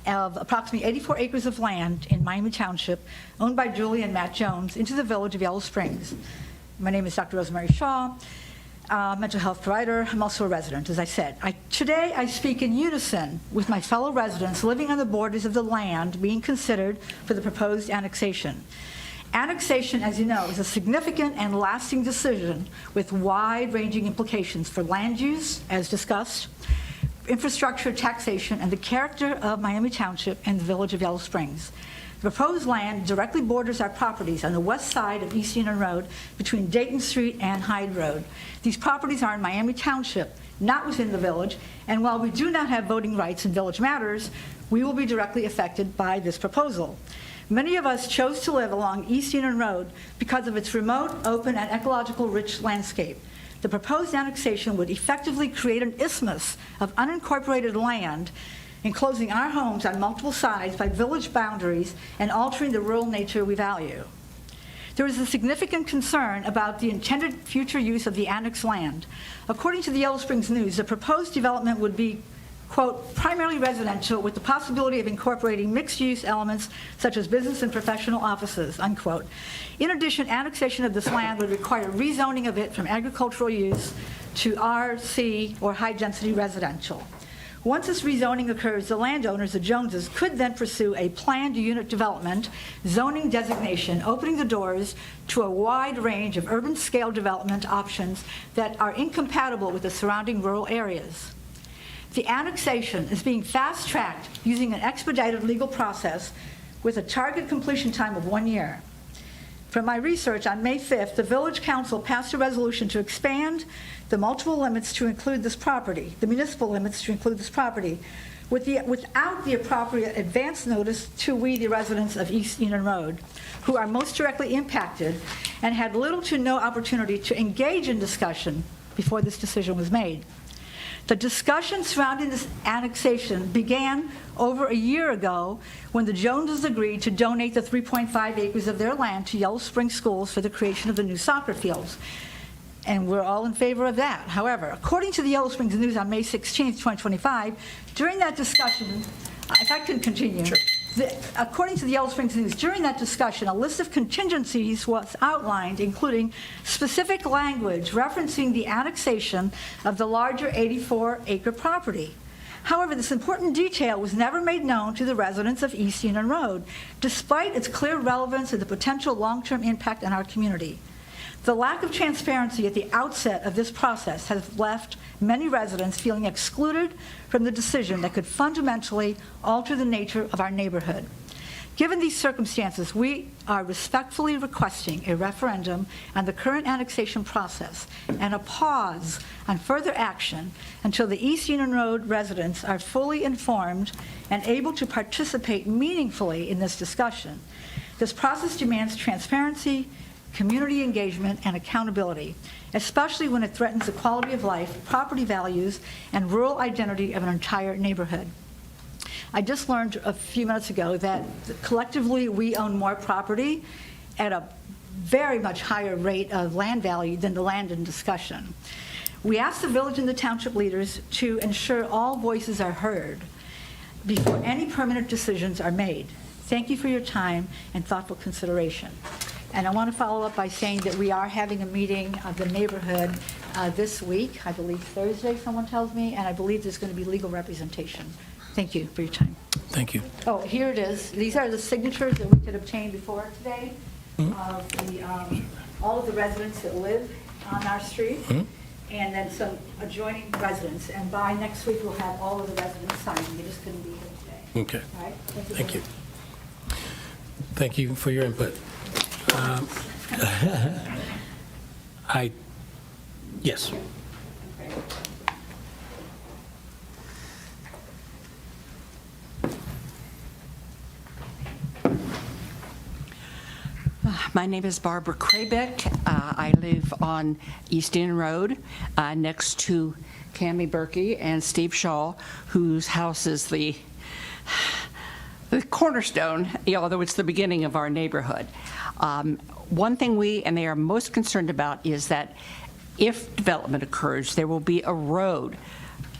of approximately 84 acres of land in Miami Township owned by Julie and Matt Jones into the village of Yellow Springs. My name is Dr. Rosemary Shaw, mental health provider. I'm also a resident, as I said. Today I speak in unison with my fellow residents living on the borders of the land being considered for the proposed annexation. Annexation, as you know, is a significant and lasting decision with wide-ranging implications for land use, as discussed, infrastructure, taxation, and the character of Miami Township and the village of Yellow Springs. The proposed land directly borders our properties on the west side of East Enon Road between Dayton Street and Hyde Road. These properties are in Miami Township, not within the village, and while we do not have voting rights in village matters, we will be directly affected by this proposal. Many of us chose to live along East Enon Road because of its remote, open, and ecological rich landscape. The proposed annexation would effectively create an isthmus of unincorporated land, enclosing our homes on multiple sides by village boundaries and altering the rural nature we value. There is a significant concern about the intended future use of the annexed land. According to the Yellow Springs News, the proposed development would be, quote, primarily residential with the possibility of incorporating mixed-use elements such as business and professional offices, unquote. In addition, annexation of this land would require rezoning of it from agricultural use to RC or high-density residential. Once this rezoning occurs, the landowners, the Joneses, could then pursue a planned unit development, zoning designation, opening the doors to a wide range of urban-scale development options that are incompatible with the surrounding rural areas. The annexation is being fast-tracked using an expedited legal process with a target completion time of 1 year. From my research, on May 5th, the Village Council passed a resolution to expand the multiple limits to include this property, the municipal limits to include this property, without the appropriate advance notice to we, the residents of East Enon Road, who are most directly impacted and had little to no opportunity to engage in discussion before this decision was made. The discussion surrounding this annexation began over a year ago when the Joneses agreed to donate the 3.5 acres of their land to Yellow Springs Schools for the creation of the new soccer fields. And we're all in favor of that. However, according to the Yellow Springs News on May 16th, 2025, during that discussion, if I can continue. Sure. According to the Yellow Springs News, during that discussion, a list of contingencies was outlined, including specific language referencing the annexation of the larger 84-acre property. However, this important detail was never made known to the residents of East Enon Road, despite its clear relevance and the potential long-term impact on our community. The lack of transparency at the outset of this process has left many residents feeling excluded from the decision that could fundamentally alter the nature of our neighborhood. Given these circumstances, we are respectfully requesting a referendum on the current annexation process and a pause on further action until the East Union Road residents are fully informed and able to participate meaningfully in this discussion. This process demands transparency, community engagement, and accountability, especially when it threatens the quality of life, property values, and rural identity of an entire neighborhood. I just learned a few minutes ago that collectively we own more property at a very much higher rate of land value than the land in discussion. We ask the village and the township leaders to ensure all voices are heard before any permanent decisions are made. Thank you for your time and thoughtful consideration. And I want to follow up by saying that we are having a meeting of the neighborhood this week, I believe Thursday, someone tells me, and I believe there's going to be legal representation. Thank you for your time. Thank you. Oh, here it is. These are the signatures that we could obtain before today of all of the residents that live on our street, and then some adjoining residents. And by next week, we'll have all of the residents signed. They just couldn't be here today. Okay. All right? Thank you. Thank you for your input. Yes. My name is Barbara Kraybeck. I live on East End Road next to Cammie Berkey and Steve Shaw, whose house is the cornerstone, although it's the beginning of our neighborhood. One thing they are most concerned about is that if development occurs, there will be a road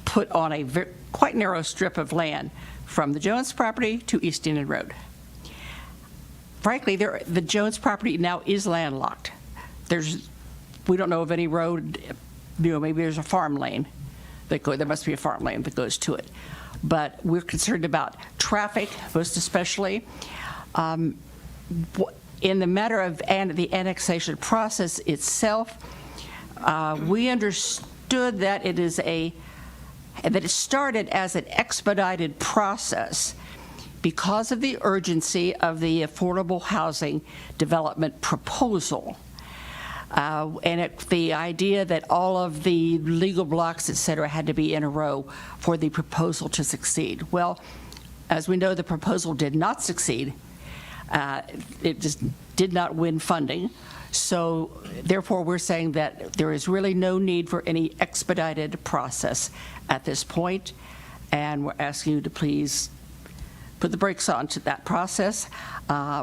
put on a quite narrow strip of land from the Jones property to East End Road. Frankly, the Jones property now is landlocked. We don't know of any road, maybe there's a farm lane there must be a farm lane that goes to it. But we're concerned about traffic, most especially. In the matter of the annexation process itself, we understood that it started as an expedited process because of the urgency of the affordable housing development proposal. And the idea that all of the legal blocks, et cetera, had to be in a row for the proposal to succeed. Well, as we know, the proposal did not succeed. It just did not win funding. So therefore, we're saying that there is really no need for any expedited process at this point, and we're asking you to please put the brakes on to that process.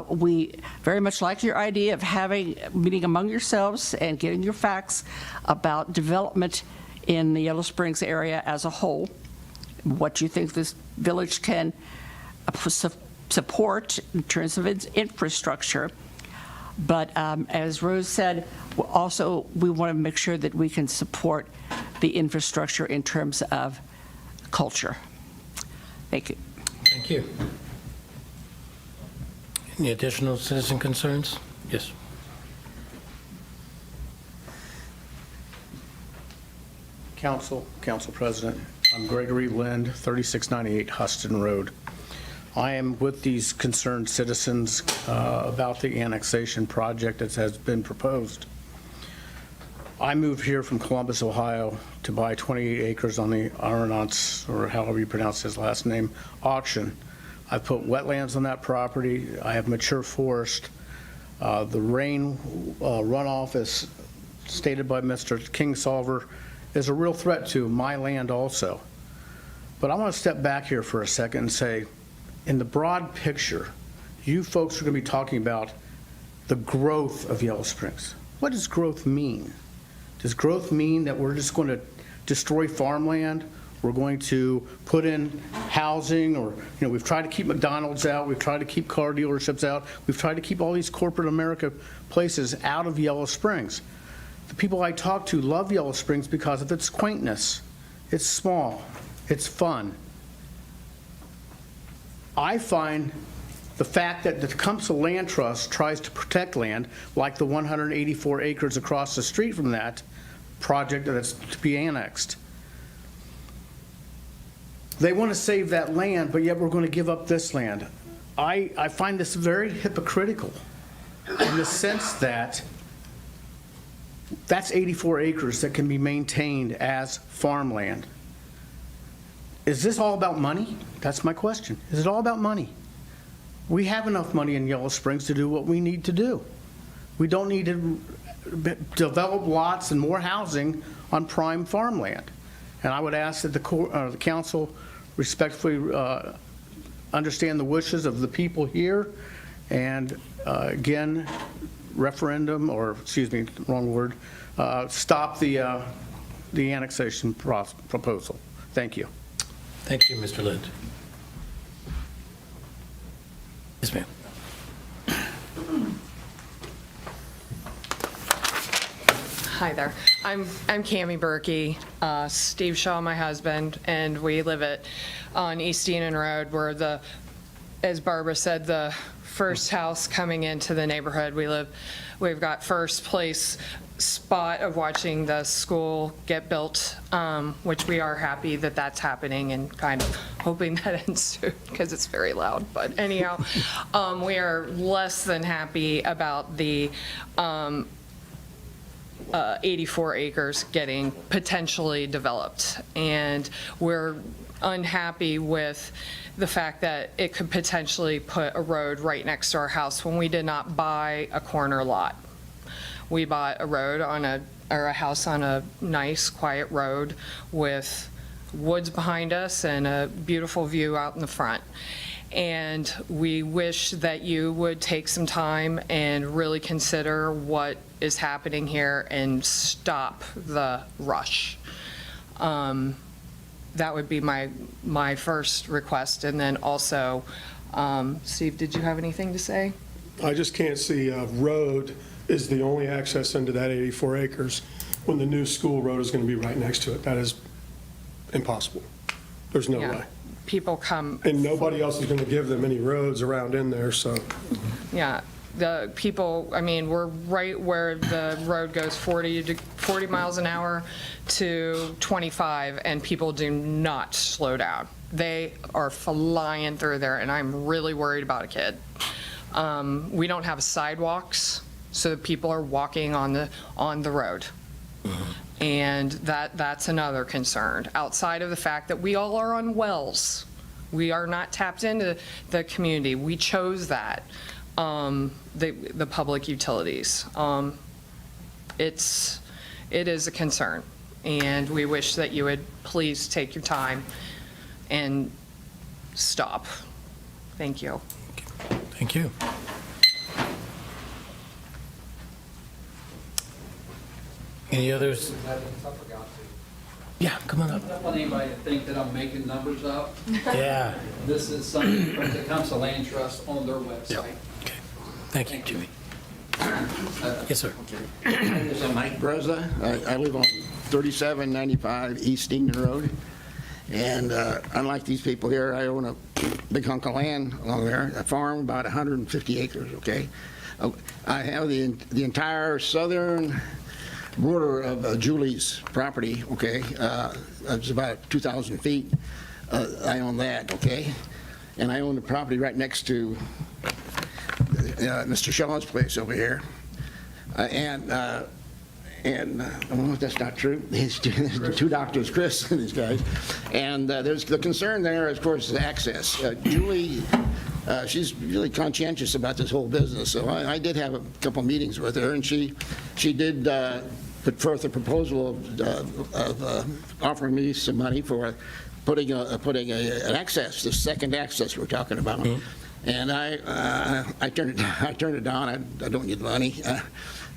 We very much like your idea of having a meeting among yourselves and getting your facts about development in the Yellow Springs area as a whole, what you think this village can support in terms of its infrastructure. But as Rose said, also we want to make sure that we can support the infrastructure in terms of culture. Thank you. Thank you. Any additional citizen concerns? Yes. Council President, I'm Gregory Lind, 3698 Huston Road. I am with these concerned citizens about the annexation project that has been proposed. I moved here from Columbus, Ohio to buy 28 acres on the Aronon's, or however you pronounce his last name, auction. I've put wetlands on that property. I have mature forest. The rain runoff, as stated by Mr. Kingsolver, is a real threat to my land also. But I want to step back here for a second and say, in the broad picture, you folks are going to be talking about the growth of Yellow Springs. What does growth mean? Does growth mean that we're just going to destroy farmland? We're going to put in housing, or, we've tried to keep McDonald's out, we've tried to keep car dealerships out, we've tried to keep all these corporate America places out of Yellow Springs. The people I talk to love Yellow Springs because of its quaintness. It's small, it's fun. I find the fact that the Tecumseh Land Trust tries to protect land, like the 184 acres across the street from that project that's to be annexed. They want to save that land, but yet we're going to give up this land. I find this very hypocritical in the sense that that's 84 acres that can be maintained as farmland. Is this all about money? That's my question. Is it all about money? We have enough money in Yellow Springs to do what we need to do. We don't need to develop lots and more housing on prime farmland. And I would ask that the council respectfully understand the wishes of the people here, and again, referendum, or excuse me, wrong word, stop the annexation proposal. Thank you. Thank you, Mr. Lind. Yes, ma'am. Hi there. I'm Cammie Berkey, Steve Shaw, my husband, and we live on East Enon Road. We're as Barbara said, the first house coming into the neighborhood. We've got first place spot of watching the school get built, which we are happy that that's happening and kind of hoping that ends soon because it's very loud. But anyhow, we are less than happy about the 84 acres getting potentially developed. And we're unhappy with the fact that it could potentially put a road right next to our house when we did not buy a corner lot. We bought a road or a house on a nice, quiet road with woods behind us and a beautiful view out in the front. And we wish that you would take some time and really consider what is happening here and stop the rush. That would be my first request. And then also, Steve, did you have anything to say? I just can't see a road is the only access into that 84 acres when the new school road is going to be right next to it. That is impossible. There's no way. People come. And nobody else is going to give them any roads around in there, so. Yeah, the people, I mean, we're right where the road goes 40 miles an hour to 25, and people do not slow down. They are flying through there, and I'm really worried about a kid. We don't have sidewalks, so people are walking on the road. And that's another concern, outside of the fact that we all are on wells. We are not tapped into the community. We chose that, the public utilities. It is a concern, and we wish that you would please take your time and stop. Thank you. Thank you. Any others? Yeah, come on up. I don't want anybody to think that I'm making numbers up. Yeah. This is something from the Council Land Trust on their website. Okay. Thank you, Jimmy. Yes, sir. My name is Mike Breza. I live on 3795 East Enon Road. And unlike these people here, I own a big hunk of land along there, a farm about 150 acres, okay? I have the entire southern border of Julie's property, okay? It's about 2,000 feet. I own that, okay? And I own the property right next to Mr. Shaw's place over here. And I don't know if that's not true. These two doctors, Chris and these guys. And there's the concern there, of course, is access. Julie, she's really conscientious about this whole business. So I did have a couple meetings with her, and she did put forth a proposal of offering me some money for putting an access, the second access we're talking about. Mm-hmm. And I turned it down. I don't need the money.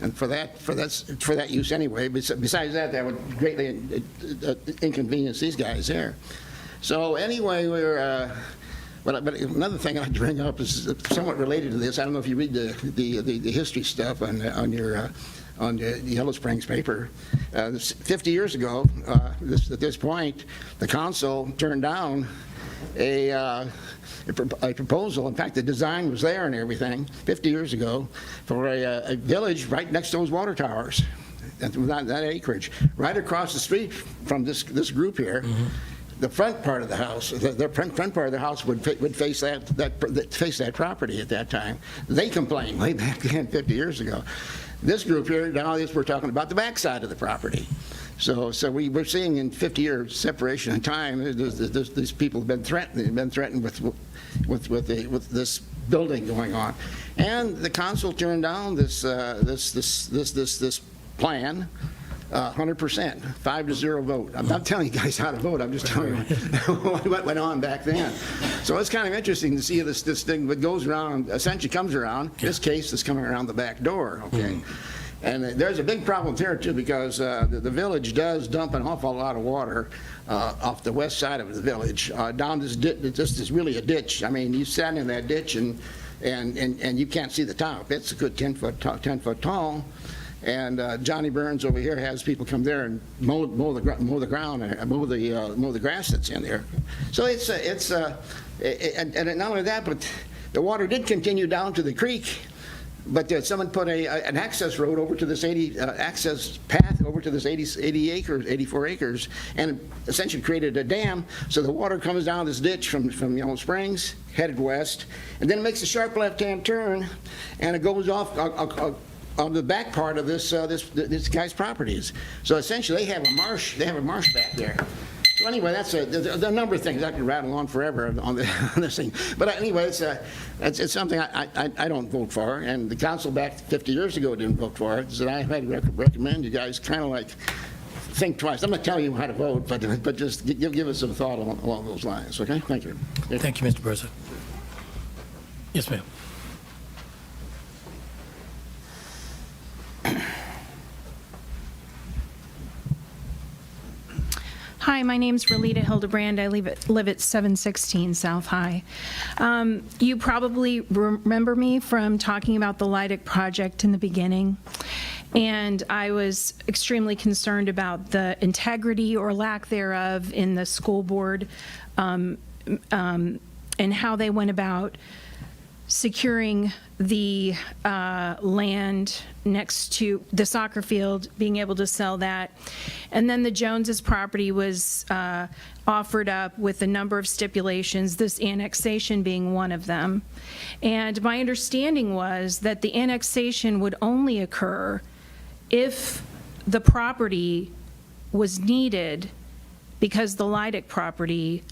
And for that use anyway. Besides that would greatly inconvenience these guys there. So anyway, but another thing I'd bring up is somewhat related to this. I don't know if you read the history stuff on the Yellow Springs paper. 50 years ago, at this point, the council turned down a proposal. In fact, the design was there and everything 50 years ago for a village right next to those water towers, that acreage, right across the street from this group here. Mm-hmm. the front part of the house, the front part of the house would face that property at that time. They complained way back then, 50 years ago. This group here, now we're talking about the back side of the property. So we're seeing in 50-year separation in time, these people have been threatened with this building going on, and the council turned down this plan. 100%, 5-0 vote. I'm not telling you guys how to vote. I'm just telling you what went on back then. So it's kind of interesting to see this thing that goes around, essentially comes around. This case is coming around the back door. Okay. And there's a big problem here, too, because the village does dump an awful lot of water off the west side of the village down this ditch. This is really a ditch. I mean, you stand in that ditch and you can't see the top. It's a good 10 foot tall. And Johnny Burns over here has people come there and mow the ground and mow the grass that's in there. So and not only that, but the water did continue down to the creek. But someone put an access road over to this access path over to this 84 acres, and essentially created a dam. So the water comes down this ditch from Yellow Springs, headed west, and then it makes a sharp left-hand turn, and it goes off on the back part of this guy's properties. So essentially, they have a marsh. They have a marsh back there. So anyway, there's a number of things. I could rattle on forever on this thing. But anyway, it's something I don't vote for, and the council back 50 years ago didn't vote for it. So I recommend you guys kind of like think twice. I'm not telling you how to vote, but just give us some thought along those lines. Okay? Thank you. Thank you, Mr. President. Yes, ma'am. Hi, my name's Relita Hildebrand. I live at 716 South High. You probably remember me from talking about the Leidick project in the beginning, and I was extremely concerned about the integrity or lack thereof in the school board and how they went about securing the land next to the soccer field, being able to sell that. And then the Joneses property was offered up with a number of stipulations, this annexation being one of them. And my understanding was that the annexation would only occur if the property was needed because the Leidick property,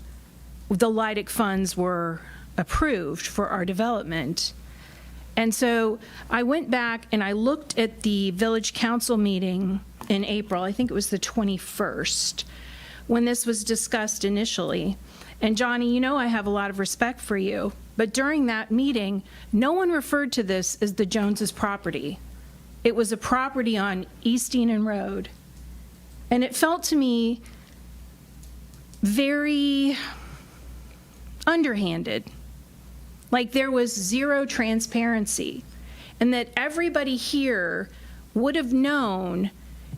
the Leidick funds were approved for our development. And so I went back and I looked at the village council meeting in April, I think it was the 21st, when this was discussed initially. And Johnny, you know I have a lot of respect for you, but during that meeting, no one referred to this as the Joneses property. It was a property on East Enon Road. And it felt to me very underhanded. Like there was zero transparency, and that everybody here would have known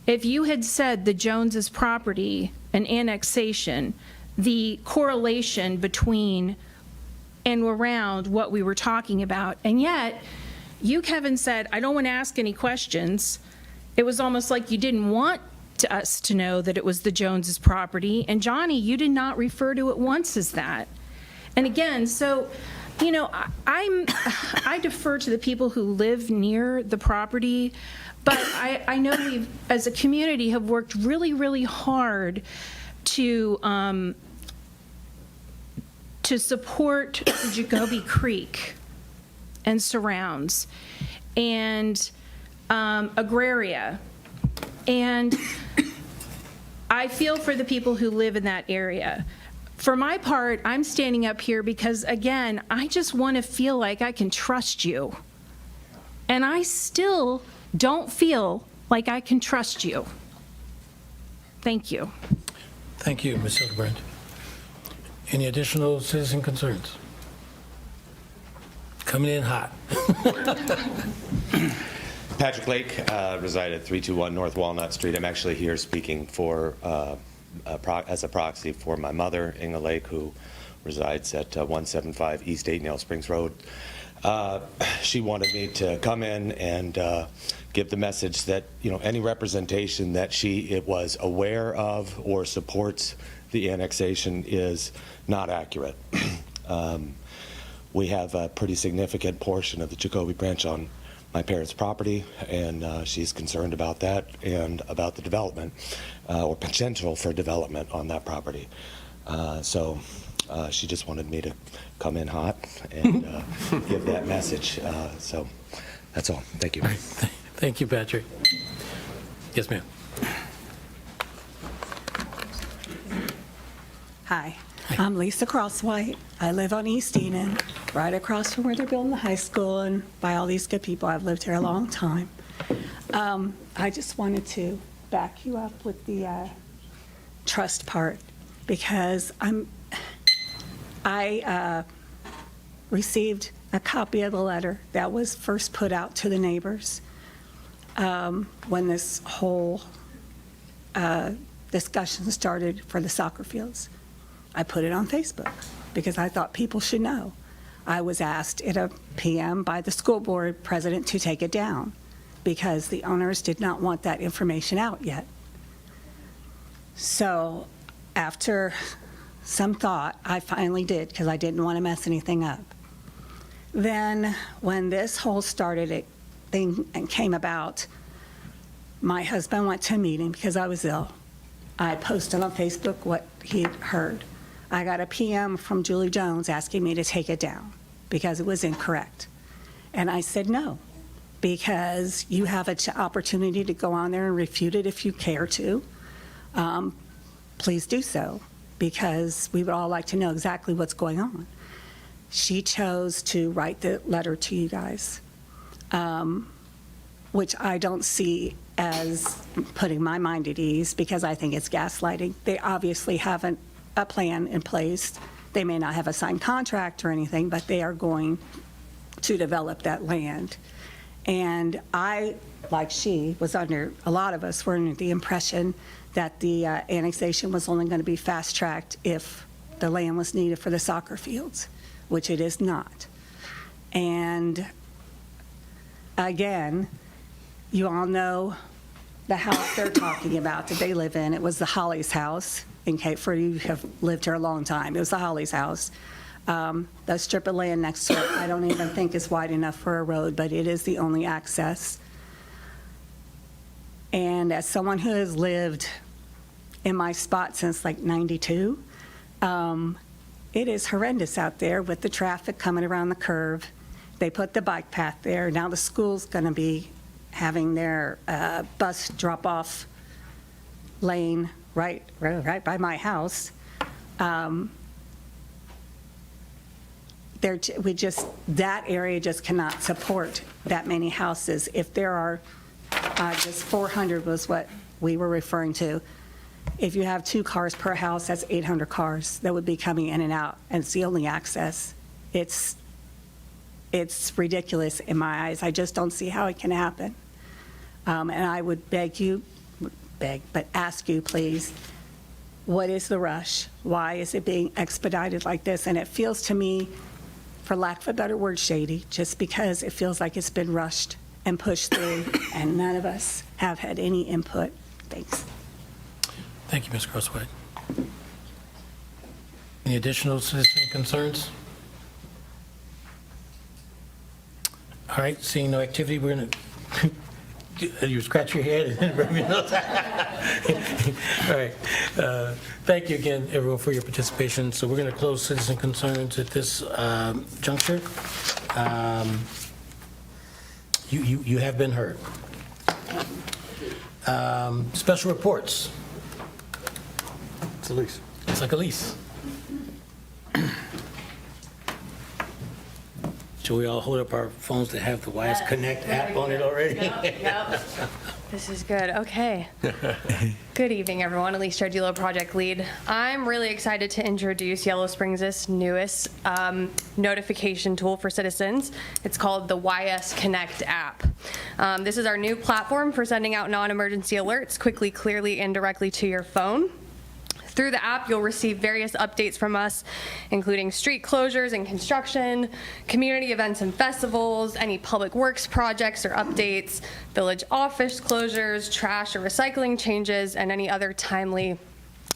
if you had said the Joneses property and annexation, the correlation between and around what we were talking about. And yet, you, Kevin, said, I don't want to ask any questions. It was almost like you didn't want us to know that it was the Joneses property. And Johnny, you did not refer to it once as that. And again, so, you know, I defer to the people who live near the property, but I know we, as a community, have worked really, really hard to support Jacoby Creek and surrounds and Agraria. And I feel for the people who live in that area. For my part, I'm standing up here because, again, I just want to feel like I can trust you. And I still don't feel like I can trust you. Thank you. Thank you, Ms. Hildebrand. Any additional citizen concerns? Coming in hot. Patrick Lake, reside at 321 North Walnut Street. I'm actually here speaking for as a proxy for my mother, Inga Lake, who resides at 175 East 8 Yellow Springs Road. She wanted me to come in and give the message that, you know, any representation that she was aware of or supports the annexation is not accurate. We have a pretty significant portion of the Jacoby branch on my parents' property, and she's concerned about that and about the development or potential for development on that property. So she just wanted me to come in hot and give that message. So that's all. Thank you. Thank you, Patrick. Yes, ma'am. Hi, I'm Lisa Crosswhite. I live on East Eden, right across from where they're building the high school, and by all these good people. I've lived here a long time. I just wanted to back you up with the trust part, because I received a copy of the letter that was first put out to the neighbors when this whole discussion started for the soccer fields. I put it on Facebook because I thought people should know. I was asked at a PM by the school board president to take it down because the owners did not want that information out yet. So after some thought, I finally did, because I didn't want to mess anything up. Then when this whole thing came about, my husband went to a meeting because I was ill. I posted on Facebook what he'd heard. I got a PM from Julie Jones asking me to take it down because it was incorrect. And I said no, because you have an opportunity to go on there and refute it if you care to. Please do so, because we would all like to know exactly what's going on. She chose to write the letter to you guys, which I don't see as putting my mind at ease, because I think it's gaslighting. They obviously have a plan in place. They may not have a signed contract or anything, but they are going to develop that land. And I, like she, was under, a lot of us were under the impression that the annexation was only going to be fast-tracked if the land was needed for the soccer fields, which it is not. And again, you all know the house they're talking about that they live in. It was the Holly's house. In case for you who have lived here a long time, it was the Holly's house. The strip of land next to it, I don't even think is wide enough for a road, but it is the only access. And as someone who has lived in my spot since like '92, it is horrendous out there with the traffic coming around the curve. They put the bike path there. Now the school's going to be having their bus drop-off lane right by my house. That area just cannot support that many houses. If there are, just 400 was what we were referring to. If you have 2 cars per house, that's 800 cars that would be coming in and out, and it's the only access. It's ridiculous in my eyes. I just don't see how it can happen. And I would ask you, please, what is the rush? Why is it being expedited like this? And it feels to me, for lack of a better word, shady, just because it feels like it's been rushed and pushed through, and none of us have had any input. Thanks. Thank you, Ms. Crosswhite. Any additional citizen concerns? All right, seeing no activity, we're going to you scratch your head and then bring me notes. All right. Thank you again, everyone, for your participation. So we're going to close citizen concerns at this juncture. You have been heard. Special reports. It's Elise. It's like Elise. Should we all hold up our phones that have the Wise Connect app on it already? Yep. This is good. Okay. Good evening, everyone. Elise Jardillo, project lead. I'm really excited to introduce Yellow Springs' newest notification tool for citizens. It's called the YS Connect app. This is our new platform for sending out non-emergency alerts quickly, clearly, and directly to your phone. Through the app, you'll receive various updates from us, including street closures and construction, community events and festivals, any public works projects or updates, village office closures, trash or recycling changes, and any other timely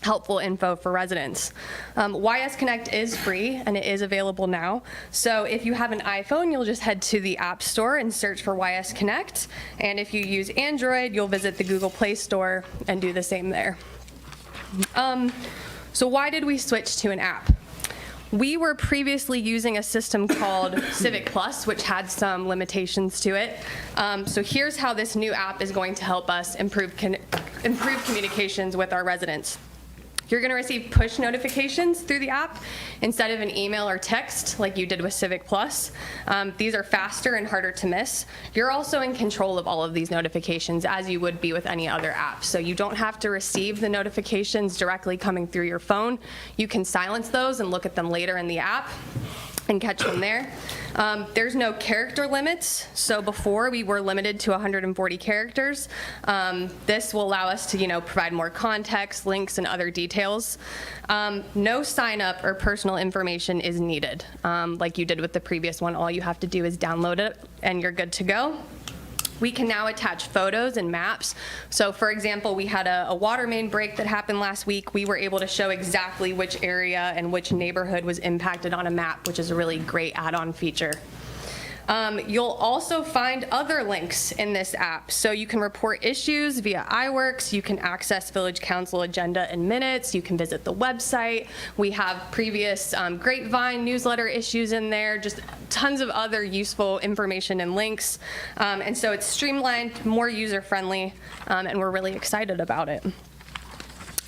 helpful info for residents. YS Connect is free and it is available now. So if you have an iPhone, you'll just head to the App Store and search for YS Connect. And if you use Android, you'll visit the Google Play Store and do the same there. So why did we switch to an app? We were previously using a system called Civic Plus, which had some limitations to it. So here's how this new app is going to help us improve communications with our residents. You're going to receive push notifications through the app instead of an email or text like you did with Civic Plus. These are faster and harder to miss. You're also in control of all of these notifications as you would be with any other app. So you don't have to receive the notifications directly coming through your phone. You can silence those and look at them later in the app and catch them there. There's no character limits. So before we were limited to 140 characters. This will allow us to, provide more context, links, and other details. No sign up or personal information is needed. Like you did with the previous one, all you have to do is download it and you're good to go. We can now attach photos and maps. So for example, we had a water main break that happened last week. We were able to show exactly which area and which neighborhood was impacted on a map, which is a really great add-on feature. You'll also find other links in this app. So you can report issues via iWorks, you can access Village Council agenda and minutes, you can visit the website. We have previous Grapevine newsletter issues in there, just tons of other useful information and links. And so it's streamlined, more user-friendly, and we're really excited about it.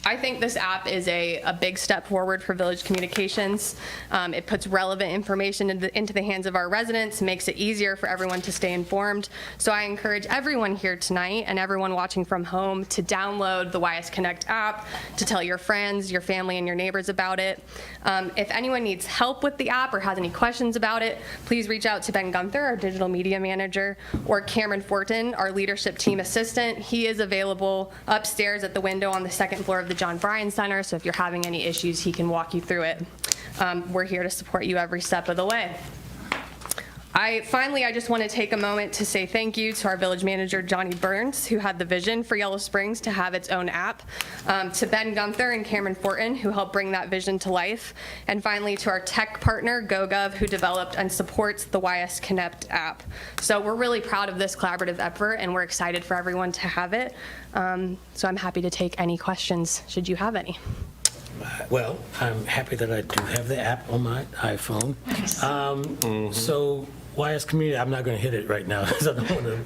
I think this app is a big step forward for Village Communications. It puts relevant information into the hands of our residents, makes it easier for everyone to stay informed. So I encourage everyone here tonight and everyone watching from home to download the YS Connect app, to tell your friends, your family, and your neighbors about it. If anyone needs help with the app or has any questions about it, please reach out to Ben Gunther, our digital media manager, or Cameron Fortin, our leadership team assistant. He is available upstairs at the window on the second floor of the John Bryan Center, so if you're having any issues, he can walk you through it. We're here to support you every step of the way. Finally, I just want to take a moment to say thank you to our village manager, Johnny Burns, who had the vision for Yellow Springs to have its own app, to Ben Gunther and Cameron Fortin, who helped bring that vision to life, and finally to our tech partner, GoGov, who developed and supports the YS Connect app. So we're really proud of this collaborative effort, and we're excited for everyone to have it. So I'm happy to take any questions, should you have any. Well, I'm happy that I do have the app on my iPhone. So YS Community, I'm not going to hit it right now because I don't want to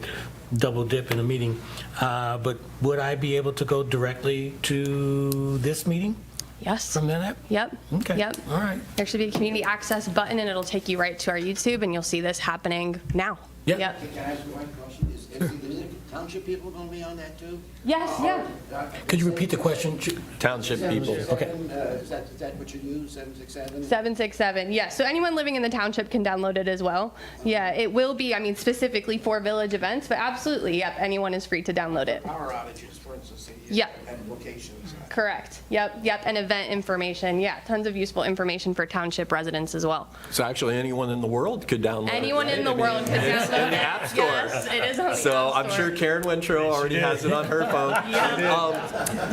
double dip in a meeting. But would I be able to go directly to this meeting? Yes. From that app? Yep. Okay. Yep. All right. There should be a community access button, and it'll take you right to our YouTube, and you'll see this happening now. Yep. Yep. Can I ask one question? Is the township people going to be on that too? Yes, yeah. Could you repeat the question? Township people. Okay. Is that what you use, 767? 767, yes. So anyone living in the township can download it as well. Yeah, it will be, specifically for village events, but absolutely, yep, anyone is free to download it. Power outages, for instance, Yep. locations. Correct. Yep, and event information. Yeah, tons of useful information for township residents as well. So actually, anyone in the world could download it. Anyone in the world could It's download in the it. App Store. Yes, it is on the So App I'm Store. sure Karen Wintrow already has it on her phone.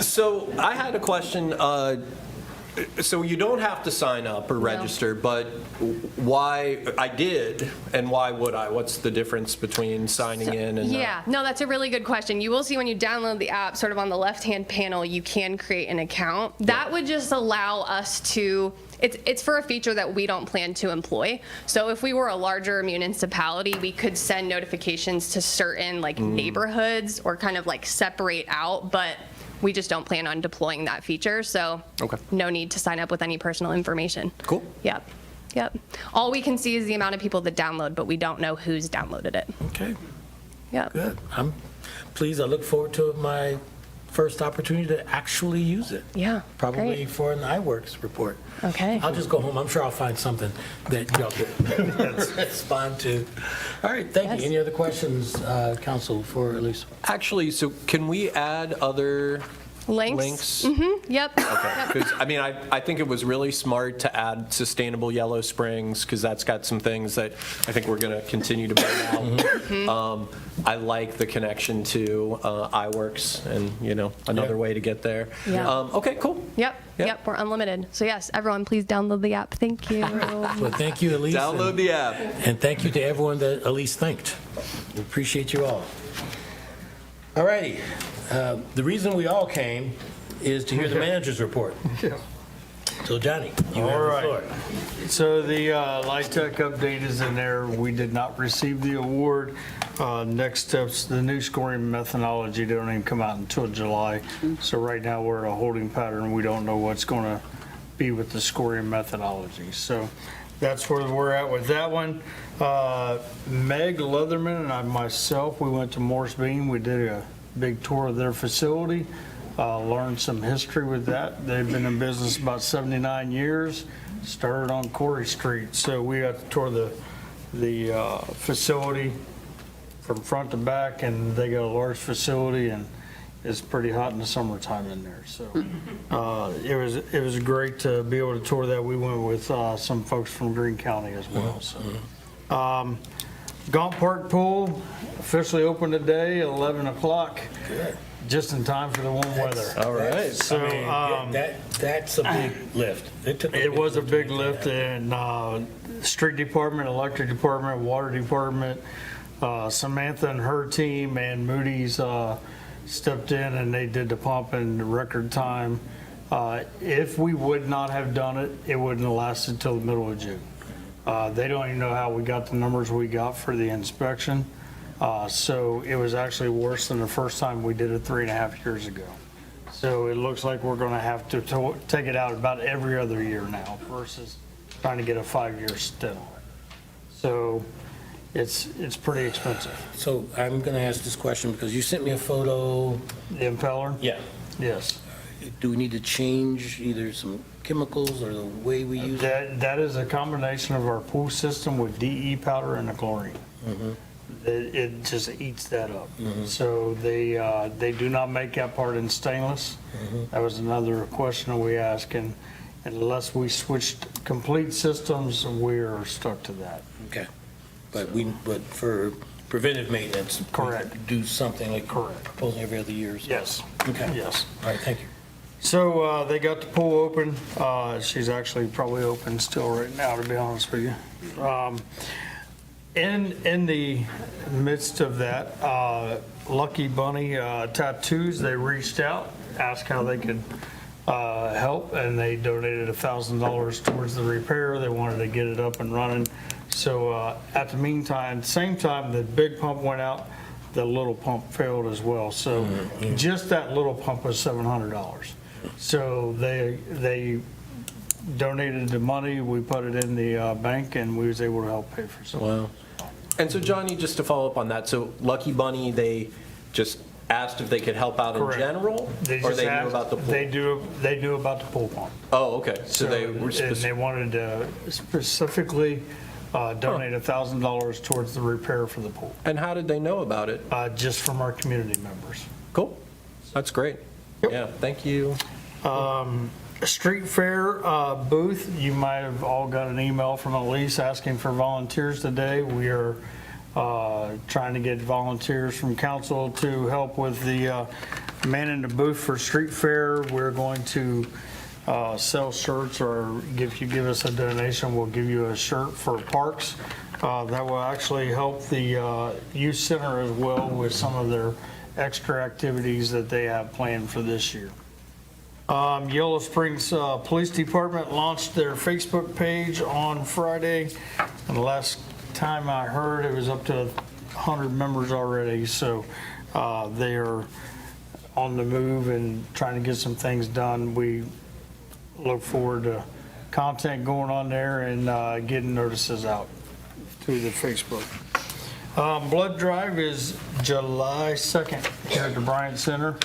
So I had a question. So you don't have to sign up or register, but why I did and why would I? What's the difference between signing in and Yeah, no, that's a really good question. You will see when you download the app, sort of on the left-hand panel, you can create an account. That would just allow us to, it's for a feature that we don't plan to employ. So if we were a larger municipality, we could send notifications to certain neighborhoods or kind of separate out, but we just don't plan on deploying that feature, so no need to sign up with any personal information. Cool. Yep. All we can see is the amount of people that download, but we don't know who's downloaded it. Okay. Yep. Good. I'm pleased. I look forward to my first opportunity to actually use it. Yeah. Probably great. for an iWorks report. Okay. I'll just go home. I'm sure I'll find something that y'all can respond to. All right. Thank you. Any other questions, Council, for Elise? Actually, so can we add other links? Yep. Okay, because, I mean, I think it was really smart to add sustainable Yellow Springs, because that's got some things that I think we're going to continue to build out. I like the connection to iWorks and, another way to get there. Yeah. Okay, cool. Yep, we're unlimited. So yes, everyone please download the app. Thank you. Well, thank you, Elise. Download the app. And thank you to everyone that Elise thanked. We appreciate you all. All righty. The reason we all came is to hear the manager's report. So Johnny, you have the floor. So the LIHTC update is in there. We did not receive the award. Next steps, the new scoring methodology don't even come out until July. So right now we're in a holding pattern. We don't know what's going to be with the scoring methodology. So that's where we're at with that one. Meg Leatherman and myself, we went to Morris Bean. We did a big tour of their facility. Learned some history with that. They've been in business about 79 years, started on Corey Street. So we got to tour the facility from front to back, and they got a large facility, and it's pretty hot in the summertime in there. So it was great to be able to tour that. We went with some folks from Greene County as well. So. Gaunt Park Pool officially opened today at 11 o'clock. Good. Just in time for the warm weather. All right. So that's a big lift. It was a big lift, and street department, electric department, water department, Samantha and her team and Moody's stepped in and they did the pump in record time. If we would not have done it, it wouldn't have lasted till the middle of June. They don't even know how we got the numbers we got for the inspection. So it was actually worse than the first time we did it 3.5 years ago. So it looks like we're going to have to take it out about every other year now versus trying to get a 5-year stint on it. So it's pretty expensive. So I'm going to ask this question because you sent me a photo. The impeller? Yeah. Yes. Do we need to change either some chemicals or the way we use it? That is a combination of our pool system with DE powder and the chlorine. It just eats that up. So they do not make that part in stainless. That was another question we asked, and unless we switched complete systems, we're stuck to that. Okay. But for preventive maintenance, correct, we could do something like proposing every other year. Yes. Okay. Yes. All right. Thank you. So they got the pool open. She's actually probably open still right now, to be honest with you. In the midst of that, Lucky Bunny Tattoos, they reached out, asked how they could help, and they donated $1,000 towards the repair. They wanted to get it up and running. So at the meantime, same time the big pump went out, the little pump failed as well. So just that little pump was $700. So they donated the money, we put it in the bank, and we was able to help pay for some. Wow. And so, Johnny, just to follow up on that, so Lucky Bunny, they just asked if they could help out in general, or they knew about the pool? They knew about the pool pump. Oh, okay. So they were and they wanted to specifically donate $1,000 towards the repair for the pool. And how did they know about it? Just from our community members. Cool. That's great. Yeah, thank you. Street Fair booth, you might have all got an email from Elise asking for volunteers today. We are trying to get volunteers from council to help with the manning the booth for Street Fair. We're going to sell shirts, or if you give us a donation, we'll give you a shirt for parks. That will actually help the youth center as well with some of their extra activities that they have planned for this year. Yellow Springs Police Department launched their Facebook page on Friday, and the last time I heard it was up to 100 members already, so they are on the move and trying to get some things done. We look forward to content going on there and getting notices out through the Facebook. Blood drive is July 2nd here at the Bryant Center.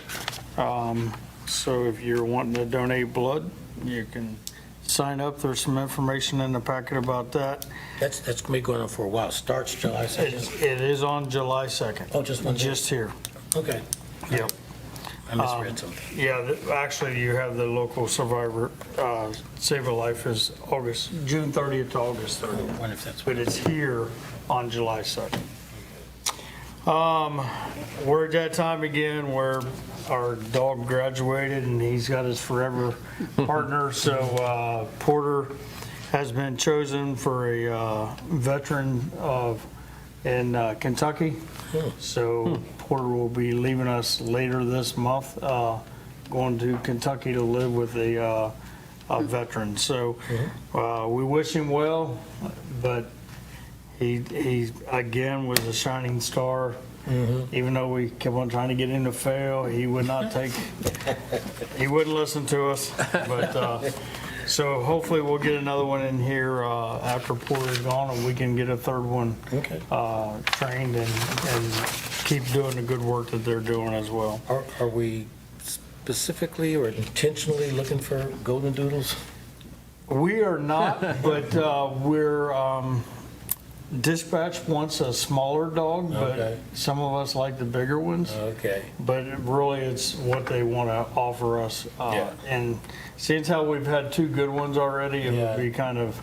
So if you're wanting to donate blood, you can sign up. There's some information in the packet about that. That's going to be going on for a while. Starts July 2nd? It is on July 2nd. Oh, just one day? Just here. Okay. Yep. I misread something. Yeah, actually, you have the local survivor, Save a Life is June 30th to August 30th. I wonder if that's But it's here on July 2nd. We're at that time again where our dog graduated and he's got his forever partner. So Porter has been chosen for a veteran in Kentucky. So Porter will be leaving us later this month, going to Kentucky to live with a veteran. So we wish him well, but he again was a shining star. Even though we kept on trying to get him to fail, he would not he wouldn't listen to us. But so hopefully we'll get another one in here after Porter's gone, and we can get a third one trained and keep doing the good work that they're doing as well. Are we specifically or intentionally looking for golden doodles? We are not, but we're dispatch wants a smaller dog, but some of us like the bigger ones. Okay. But really, it's what they want to offer us. And seeing how we've had two good ones already, it would be kind of,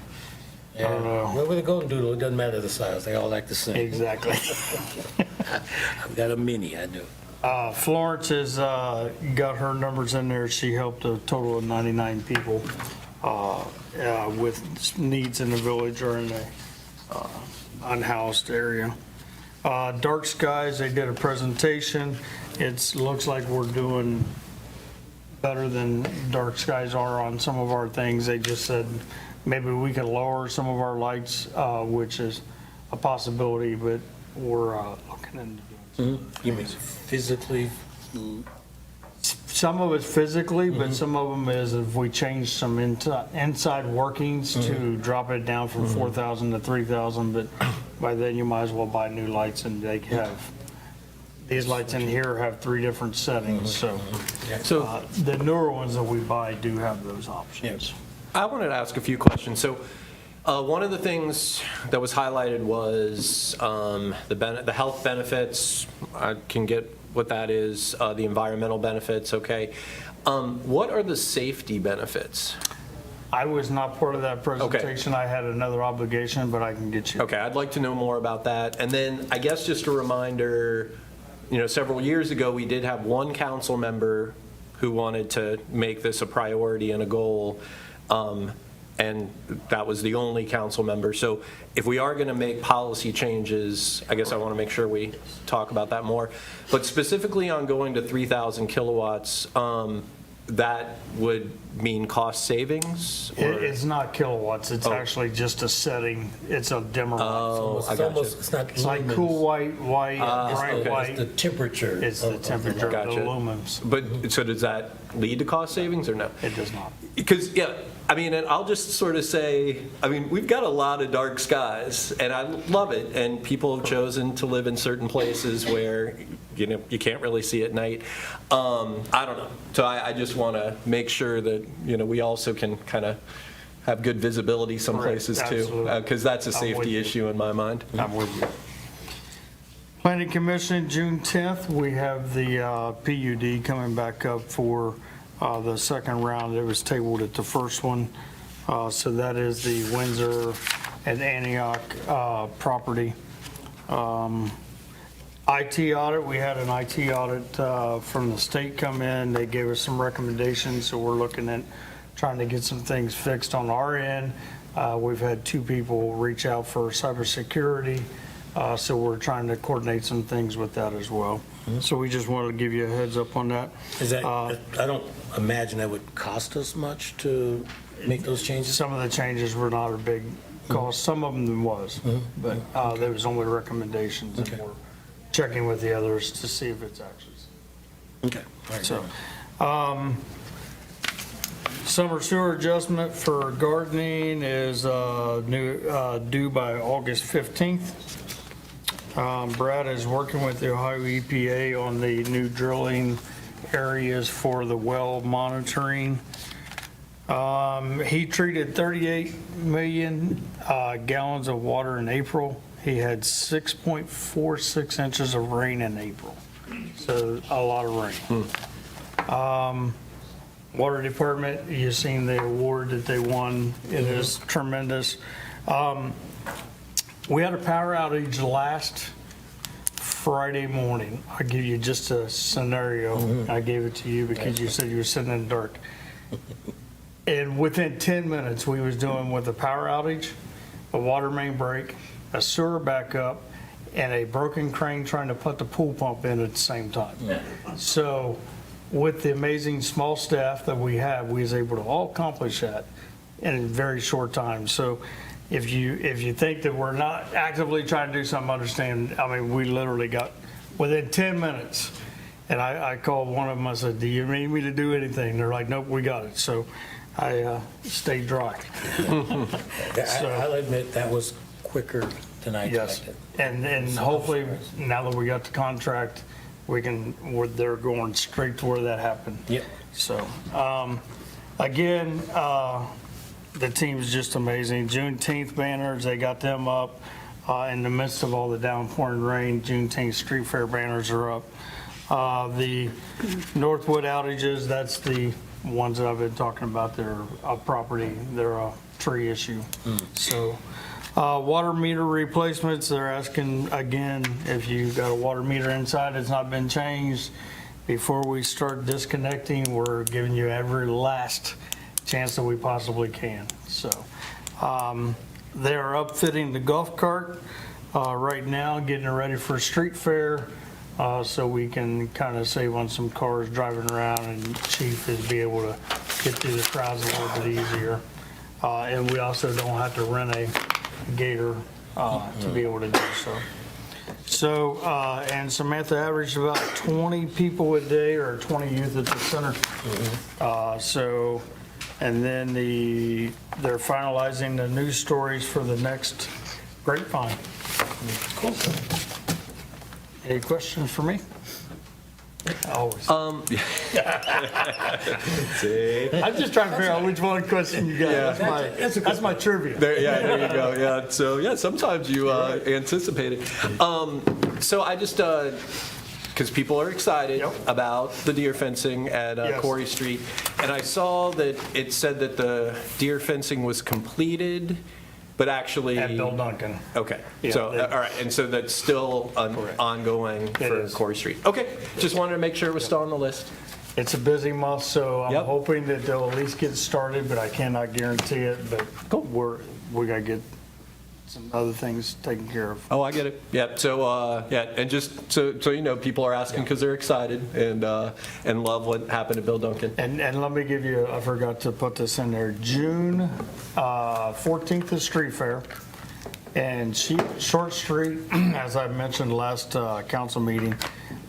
I don't know. Well, with a golden doodle, it doesn't matter the size. They all like the same. Exactly. I've got a mini, I do. Florence has got her numbers in there. She helped a total of 99 people with needs in the village or in the unhoused area. Dark Skies, they did a presentation. It looks like we're doing better than Dark Skies are on some of our things. They just said maybe we could lower some of our lights, which is a possibility, but we're looking into doing so. You mean physically? Some of it's physically, but some of them is if we change some inside workings to drop it down from 4,000 to 3,000, but by then you might as well buy new lights, and they have, these lights in here have 3 different settings, so the newer ones that we buy do have those options. I wanted to ask a few questions. So one of the things that was highlighted was the health benefits. I can get what that is, the environmental benefits, okay. What are the safety benefits? I was not part of that presentation. I had another obligation, but I can get you. Okay, I'd like to know more about that. And then I guess just a reminder, several years ago, we did have one council member who wanted to make this a priority and a goal. And that was the only council member. So if we are going to make policy changes, I guess I want to make sure we talk about that more. But specifically on going to 3,000 kilowatts, that would mean cost savings? It's not kilowatts. It's actually just a setting. It's a dimmer light. I got you. It's like cool white, bright white. It's the temperature. It's the temperature of the Gotcha. lumens. But so does that lead to cost savings or no? It does not. Because, and I'll just sort of say, we've got a lot of dark skies, and I love it, and people have chosen to live in certain places where, you can't really see at night. I don't know. So I just want to make sure that, we also can kind of have good visibility some places too, because that's a safety issue in my mind. I'm with you. Planning Commission, June 10th, we have the PUD coming back up for the second round. It was tabled at the first one. So that is the Windsor and Antioch property. IT audit, we had an IT audit from the state come in. They gave us some recommendations, so we're looking at trying to get some things fixed on our end. We've had 2 people reach out for cybersecurity, so we're trying to coordinate some things with that as well. So we just wanted to give you a heads up on that. Is that, I don't imagine that would cost us much to make those changes? Some of the changes were not a big cost. Some of them was, but there was only recommendations, and we're checking with the others to see if it's actually. Okay. All right. So, summer sewer adjustment for gardening is due by August 15th. Brad is working with the Ohio EPA on the new drilling areas for the well monitoring. He treated 38 million gallons of water in April. He had 6.46 inches of rain in April, so a lot of rain. Water Department, you've seen the award that they won. It is tremendous. We had a power outage last Friday morning. I'll give you just a scenario. I gave it to you because you said you were sitting in the dark. And within 10 minutes, we was doing with a power outage, a water main break, a sewer backup, and a broken crane trying to put the pool pump in at the same time. So with the amazing small staff that we have, we was able to all accomplish that in a very short time. So if you think that we're not actively trying to do something, understand, I mean, we literally got within 10 minutes. And I called one of them, I said, do you need me to do anything? They're like, nope, we got it. So I stayed dry. I'll admit that was quicker than I expected. And hopefully, now that we got the contract, they're going straight to where that happened. Yep. So, again, the team's just amazing. Juneteenth banners, they got them up in the midst of all the downpouring rain. Juneteenth street fair banners are up. The Northwood outages, that's the ones that I've been talking about. They're a property, they're a tree issue. So, water meter replacements, they're asking again, if you've got a water meter inside that's not been changed, before we start disconnecting, we're giving you every last chance that we possibly can. So, they are upfitting the golf cart right now, getting it ready for street fair. So we can kind of save on some cars driving around, and Chief is be able to get through the crowds a little bit easier. And we also don't have to rent a gator to be able to do so. So, and Samantha averaged about 20 people a day, or 20 youth at the center. So, and then they're finalizing the news stories for the next grapevine. Cool. Any questions for me? Always. I'm just trying to figure out which one question you got. Yeah. That's my trivia. There you go. Yeah. So yeah, sometimes you anticipate it. So I just because people are excited about the deer fencing at Corey Street, and I saw that it said that the deer fencing was completed. But actually, at Bill Duncan. Okay. Yeah, So all right, and so that's still ongoing for Corey Street. Okay. Just wanted to make sure it was still on the list. It's a busy month, so I'm hoping that they'll at least get started, but I cannot guarantee it. But we got to get some other things taken care of. Oh, I get it. Yeah. So and just so you know, people are asking because they're excited and love what happened to Bill Duncan. And let me give you, I forgot to put this in there. June 14th is Street Fair, and Short Street, as I mentioned last council meeting,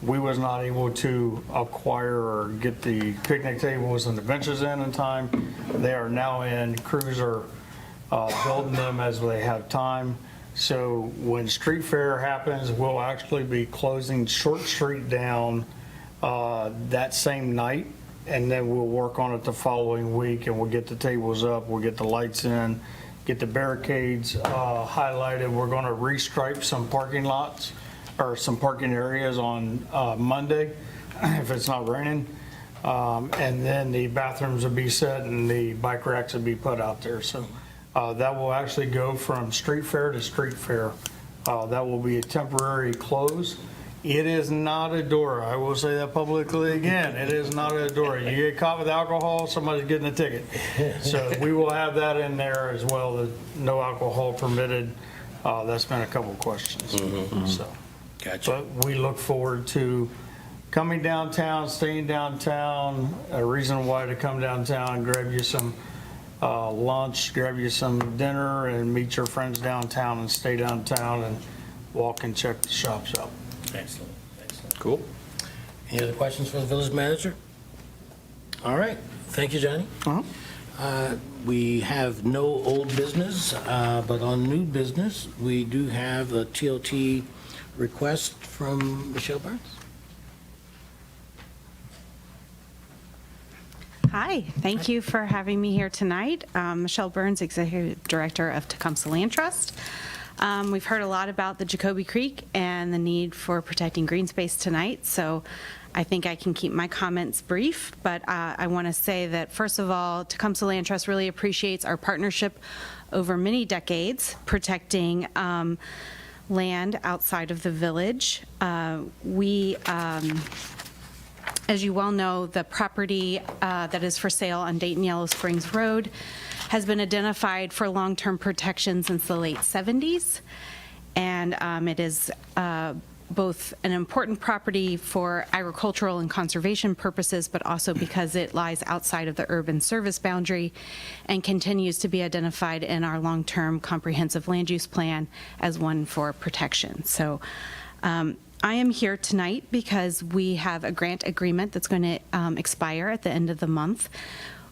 we was not able to acquire or get the picnic tables and the benches in time. They are now in. Crews are building them as they have time. So when Street Fair happens, we'll actually be closing Short Street down that same night, and then we'll work on it the following week, and we'll get the tables up, we'll get the lights in, get the barricades highlighted. We're going to restripe some parking lots or some parking areas on Monday if it's not raining. And then the bathrooms will be set and the bike racks will be put out there. So that will actually go from street fair to street fair. That will be a temporary close. It is not a door. I will say that publicly again. It is not a door. You get caught with alcohol, somebody's getting a ticket. So we will have that in there as well, that no alcohol permitted. That's been a couple of questions. So, but we look forward to coming downtown, staying downtown. A reason why to come downtown, grab you some lunch, grab you some dinner, and meet your friends downtown and stay downtown and walk and check the shops out. Excellent. Excellent. Cool. Any other questions for the village manager? All right. Thank you, Johnny. We have no old business, but on new business, we do have a TLT request from Michelle Burns. Hi, thank you for having me here tonight. Michelle Burns, Executive Director of Tecumseh Land Trust. We've heard a lot about the Jacoby Creek and the need for protecting green space tonight, so I think I can keep my comments brief, but I want to say that, first of all, Tecumseh Land Trust really appreciates our partnership over many decades protecting land outside of the village. As you well know, the property that is for sale on Dayton Yellow Springs Road has been identified for long-term protection since the late 70s, and it is both an important property for agricultural and conservation purposes, but also because it lies outside of the urban service boundary and continues to be identified in our long-term comprehensive land use plan as one for protection. So I am here tonight because we have a grant agreement that's going to expire at the end of the month,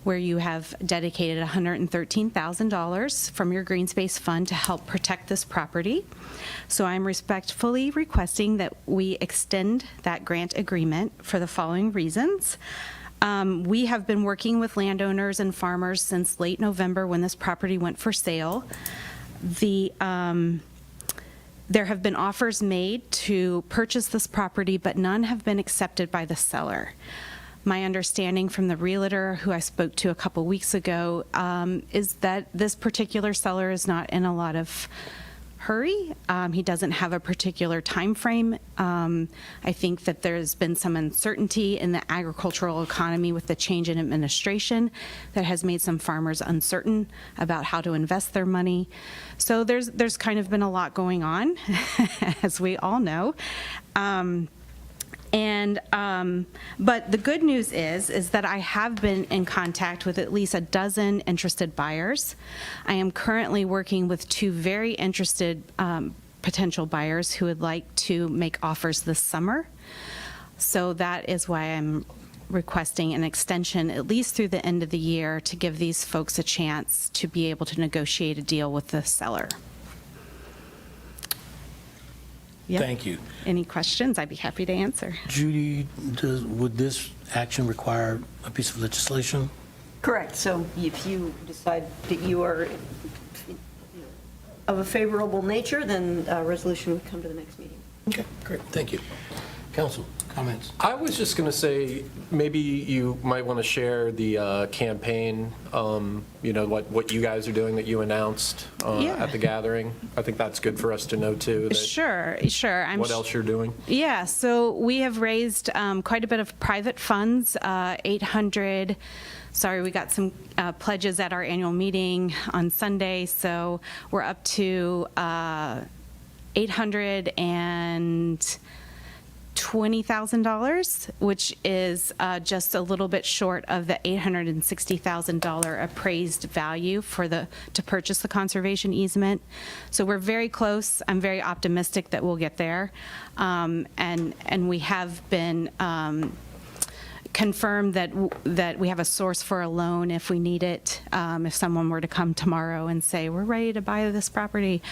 where you have dedicated $113,000 from your Green Space Fund to help protect this property. So I'm respectfully requesting that we extend that grant agreement for the following reasons. We have been working with landowners and farmers since late November when this property went for sale. There have been offers made to purchase this property, but none have been accepted by the seller. My understanding from the realtor who I spoke to a couple weeks ago is that this particular seller is not in a lot of hurry. He doesn't have a particular time frame. I think that there's been some uncertainty in the agricultural economy with the change in administration that has made some farmers uncertain about how to invest their money. So there's kind of been a lot going on, as we all know. But the good news is that I have been in contact with at least a dozen interested buyers. I am currently working with 2 very interested potential buyers who would like to make offers this summer. So that is why I'm requesting an extension at least through the end of the year to give these folks a chance to be able to negotiate a deal with the seller. Yep. Thank you. Any questions? I'd be happy to answer. Judy, would this action require a piece of legislation? Correct. So if you decide that you are of a favorable nature, then a resolution would come to the next meeting. Okay, great. Thank you. Council, comments? I was just going to say, maybe you might want to share the campaign, what you guys are doing that you announced at the gathering. I think that's good for us to know, too. Sure. What else you're doing? Yeah, so we have raised quite a bit of private funds, we got some pledges at our annual meeting on Sunday, so we're up to $820,000, which is just a little bit short of the $860,000 appraised value to purchase the conservation easement. So we're very close. I'm very optimistic that we'll get there, and we have been confirmed that we have a source for a loan if we need it. If someone were to come tomorrow and say, we're ready to buy this property.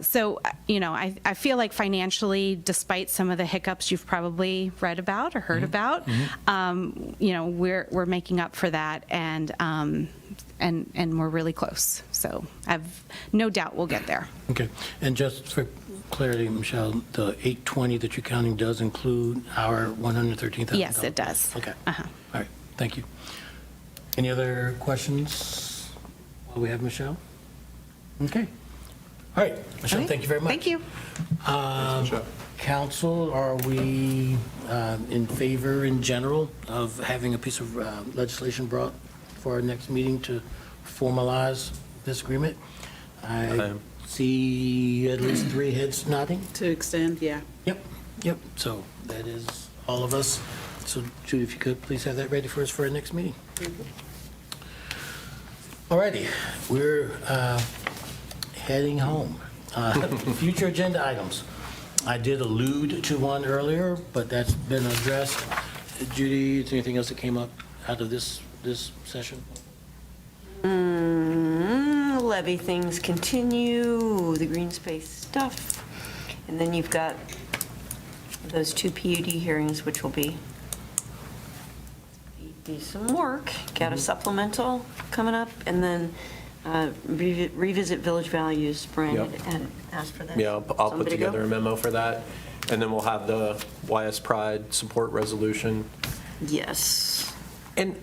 So, I feel like financially, despite some of the hiccups you've probably read about or heard about, we're making up for that, and we're really close. So I have no doubt we'll get there. Okay. And just for clarity, Michelle, the 820 that you're counting does include our $113,000? Yes, it does. Okay. All right. Thank you. Any other questions while we have Michelle? Okay. All right. Michelle, thank you very much. Thank you. Council, are we in favor in general of having a piece of legislation brought for our next meeting to formalize this agreement? I see at least 3 heads nodding. To extend, yeah. Yep. So that is all of us. So Judy, if you could please have that ready for us for our next meeting. All righty. We're heading home. Future agenda items. I did allude to one earlier, but that's been addressed. Judy, is there anything else that came up out of this session? Levy things continue, the green space stuff, and then you've got those 2 PUD hearings, which will be some work. Got a supplemental coming up, and then revisit village values. Brian Yep. had asked for that. Yeah, I'll put Somebody go? together a memo for that. And then we'll have the YS Pride support resolution. Yes. And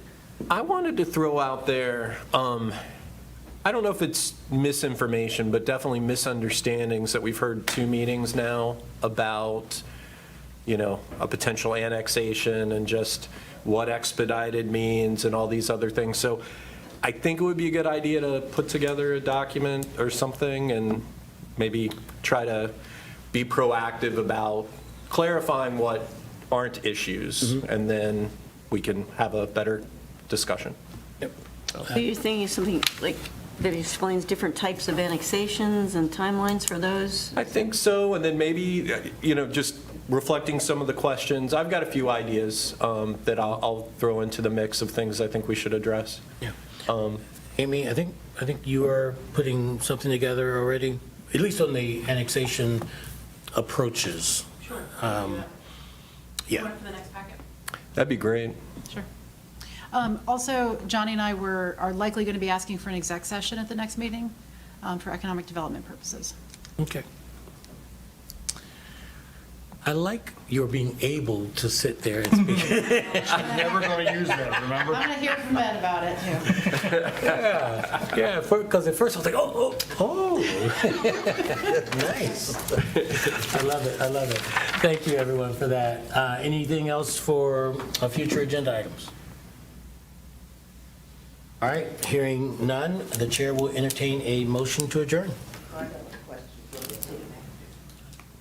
I wanted to throw out there, I don't know if it's misinformation, but definitely misunderstandings that we've heard 2 meetings now about, a potential annexation and just what expedited means and all these other things. So I think it would be a good idea to put together a document or something and maybe try to be proactive about clarifying what aren't issues, and then we can have a better discussion. So you're thinking something like that explains different types of annexations and timelines for those? I think so, and then maybe, just reflecting some of the questions. I've got a few ideas that I'll throw into the mix of things I think we should address. Yeah. Amy, I think you are putting something together already, at least on the annexation approaches. Sure. Yeah. For the next packet. That'd be great. Sure. Also, Johnny and I are likely going to be asking for an exec session at the next meeting for economic development purposes. Okay. I like your being able to sit there and speak. I'm never going to use that, remember? I'm going to hear from Ed about it, too. Yeah, because at first I was like, oh. Nice. I love it. Thank you, everyone, for that. Anything else for future agenda items? All right, hearing none, the chair will entertain a motion to adjourn.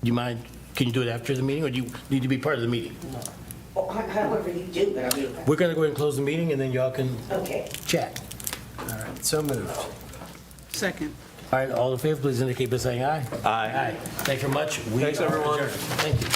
You mind, can you do it after the meeting, or do you need to be part of the meeting? However you do, but I mean. We're going to go ahead and close the meeting, and then y'all can chat. All right, so moved. Second. All right, all in favor, please indicate by saying aye. Aye. Thank you very much. Thanks, everyone. Thank you.